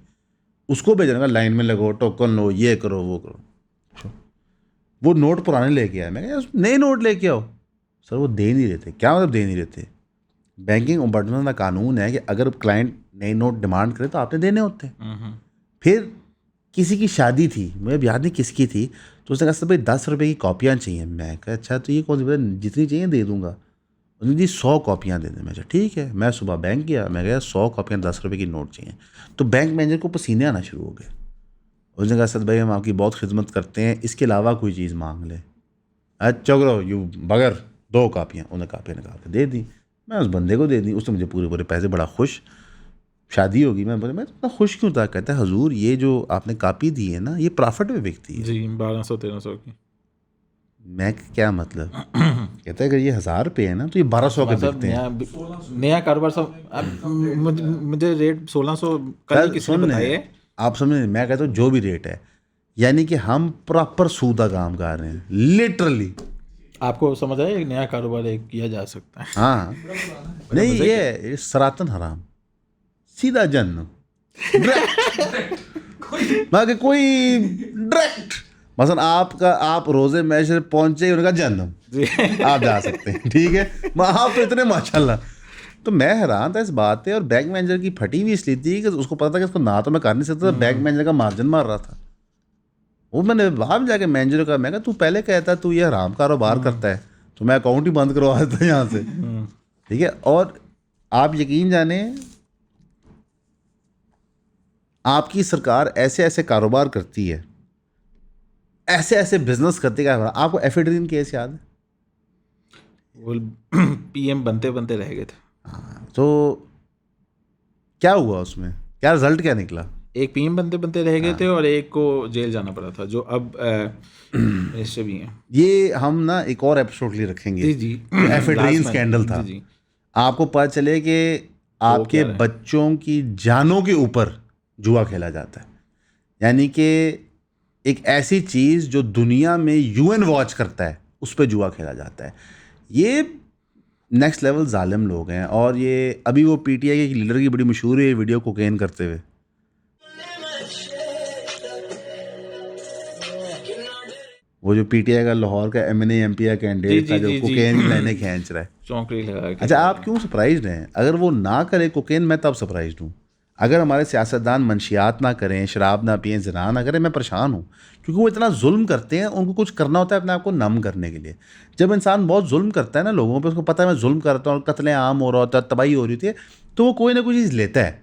उसको भेजना का लाइन में लगो, टोकन लो, ये करो वो करो। वो नोट पुराने लेके आए, मैं कहा नए नोट लेके आओ। सर वो दे नहीं रहते। क्या मतलब दे नहीं रहते? बैंकिंग ओम्बड्समैन का कानून है कि अगर क्लाइंट नए नोट डिमांड करे तो आपने देने होते हैं। फिर किसी की शादी थी, मुझे याद नहीं किसकी थी, तो उसने कहा सर भाई 10 रुपये की कॉपियाँ चाहिए। मैं कहा अच्छा तो ये कौन सी, जितनी चाहिए दे दूँगा। उसने जी 100 कॉपियाँ दे दें। मैं कहा ठीक है। मैं सुबह बैंक गया, मैं कहा 100 कॉपियाँ 10 रुपये की नोट चाहिए। तो बैंक मैनेजर को पसीने आना शुरू हो गए। उसने कहा सर भाई हम आपकी बहुत खिदमत करते हैं, इसके अलावा कोई चीज़ मांग ले। अच्छा करो यू बगैर 2 कापियाँ, उन्हें कापियाँ निकाल के दे दी। मैं उस बंदे को दे दी, उसने मुझे पूरे पूरे पैसे, बड़ा खुश। शादी होगी, मैं बोला मैं इतना खुश क्यों था? कहता है हुजूर ये जो आपने कापी दी है ना ये प्रॉफिट में बिकती है जी 1200-1300 की। मैं क्या मतलब? कहता है अगर ये 1000 रुपये है ना तो ये 1200 के बिकते हैं। नया कारोबार सब मुझे रेट 1600 कल ही किसी ने बताया। आप समझे? मैं कहता हूँ जो भी रेट है, यानी कि हम प्रॉपर सूदा काम कर रहे हैं, लिटरली। आपको समझ आया एक नया कारोबार एक किया जा सकता है। हाँ नहीं ये सरातन हराम, सीधा जन्नत, मगर कोई डायरेक्ट। मसलन आप रोजे मैशर पहुंचे, उनका जन्नत आप जा सकते हैं, ठीक है। आप तो इतने माशाल्लाह। तो मैं हैरान था इस बात पे। और बैंक मैनेजर की फटी भी इसलिए थी कि उसको पता था कि इसको ना तो मैं कर नहीं सकता था, बैंक मैनेजर का मार्जिन मार रहा था वो। मैंने बाद में जाके मैनेजर का मैं कहा तू पहले कहता तू ये हराम कारोबार करता है तो मैं अकाउंट ही बंद करवा देता यहाँ से, ठीक है। और आप यकीन जाने आपकी सरकार ऐसे ऐसे कारोबार करती है, ऐसे ऐसे बिजनेस करती है। आपको एफिड्रीन केस याद है? वो PM बनते बनते रह गए थे। हाँ, तो क्या हुआ उसमें, क्या रिजल्ट क्या निकला? एक PM बनते बनते रह गए थे और एक को जेल जाना पड़ा था, जो अब मिनिस्टर भी हैं। ये हम ना एक और एपिसोड लिए रखेंगे। जी एफिड्रीन स्कैंडल था। जी। आपको पता चले कि आपके बच्चों की जानों के ऊपर जुआ खेला जाता है, यानी कि एक ऐसी चीज़ जो दुनिया में UN वॉच करता है उस पर जुआ खेला जाता है। ये नेक्स्ट लेवल जालिम लोग हैं। और ये अभी वो PTI के लीडर की बड़ी मशहूर है वीडियो कोकेन करते हुए। वो जो PTI का लाहौर का MNA MPI कैंडिडेट था जो कोकेन की लाइनें खींच रहा है, चौंकड़ी लगा के। अच्छा आप क्यों सरप्राइज्ड हैं? अगर वो ना करे कोकेन मैं तब सरप्राइज्ड हूँ। अगर हमारे सियासतदान मंशियात ना करें, शराब ना पिएं, ज़िना ना करें, मैं परेशान हूँ। क्योंकि वो इतना जुल्म करते हैं, उनको कुछ करना होता है अपने आप को नम करने के लिए। जब इंसान बहुत जुल्म करता है ना लोगों पे, उसको पता है मैं जुल्म करता हूँ, कत्ले आम हो रहा होता है, तबाही हो रही होती है, तो वो कोई ना कोई चीज़ लेता है।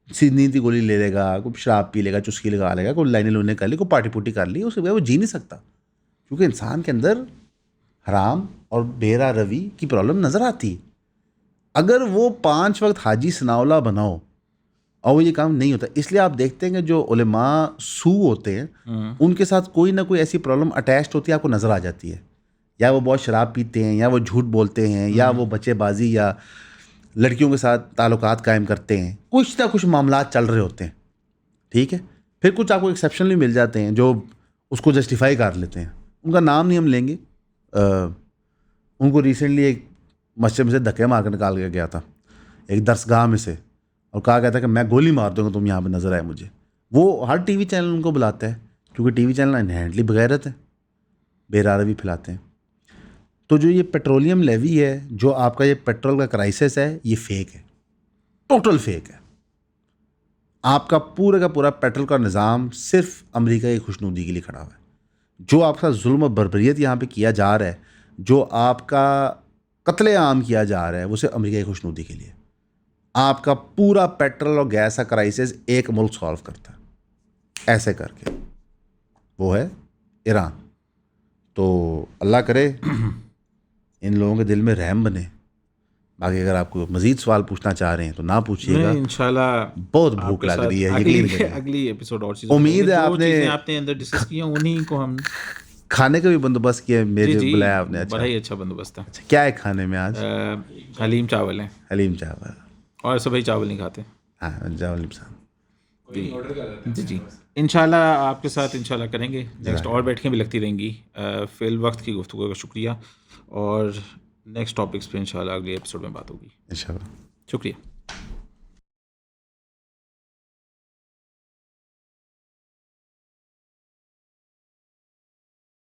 नींद की गोली ले लेगा, कोई शराब पी लेगा, चुस्की लगा लेगा, कोई लाइनें लूने कर ली, कोई पार्टी पुर्टी कर ली, उसके बगैर वो जी नहीं सकता, क्योंकि इंसान के अंदर हराम और बेरा रवी की प्रॉब्लम नज़र आती है। अगर वो 5 वक्त हाजी सनाउल्लाह बनाओ और वो ये काम नहीं होता, इसलिए आप देखते हैं कि जो उलेमा सू होते हैं उनके साथ कोई ना कोई ऐसी प्रॉब्लम अटैच्ड होती है, आपको नज़र आ जाती है। या वो बहुत शराब पीते हैं, या वो झूठ बोलते हैं, या वो बच्चेबाजी या लड़कियों के साथ ताल्लुकात कायम करते हैं, कुछ ना कुछ मामला चल रहे होते हैं, ठीक है। फिर कुछ आपको एक्सेप्शन भी मिल जाते हैं जो उसको जस्टिफाई कर लेते हैं, उनका नाम नहीं हम लेंगे। उनको रिसेंटली एक मस्जिद में से धक्के मार कर निकाल के गया था, एक दरसगाह में से, और कहा गया था कि मैं गोली मार दूंगा तुम यहाँ पे नज़र आए मुझे। वो हर टीवी चैनल उनको बुलाता है, क्योंकि टीवी चैनल इनहेरेंटली बगैरत है, बेरारवी फैलाते हैं। तो जो ये पेट्रोलियम लेवी है, जो आपका ये पेट्रोल का क्राइसिस है, ये फेक है, टोटल फेक है। आपका पूरे का पूरा पेट्रोल का निज़ाम सिर्फ अमेरिका की खुशनुदी के लिए खड़ा हुआ है। जो आपका जुल्म और बर्बरियत यहाँ पे किया जा रहा है, जो आपका कत्ले आम किया जा रहा है, वो सिर्फ अमेरिका की खुशनुदी के लिए। आपका पूरा पेट्रोल और गैस का क्राइसिस एक मुल्क सॉल्व करता है ऐसे करके, वो है ईरान। तो अल्लाह करे इन लोगों के दिल में रहम बने। बाकी अगर आपको मजीद सवाल पूछना चाह रहे हैं तो ना पूछिएगा, इंशाल्लाह। बहुत भूख लग रही है, यकीन करिए। अगली एपिसोड और उम्मीद है आपने अंदर डिस्कस किया, उन्हीं को हम खाने का भी बंदोबस्त किया, मेरे बुलाया आपने। अच्छा, बड़ा ही अच्छा बंदोबस्त था। अच्छा, क्या है खाने में आज? हलीम चावल है। हलीम चावल, और सब भाई चावल नहीं खाते। हाँ, चावल साहब जी जी, इंशाल्लाह आपके साथ इंशाल्लाह करेंगे नेक्स्ट, और बैठ के भी लगती रहेंगी। फिल वक्त की गुफ्तगू का शुक्रिया, और नेक्स्ट टॉपिक्स पे इंशाल्लाह अगले एपिसोड में बात होगी। इंशाल्लाह। शुक्रिया।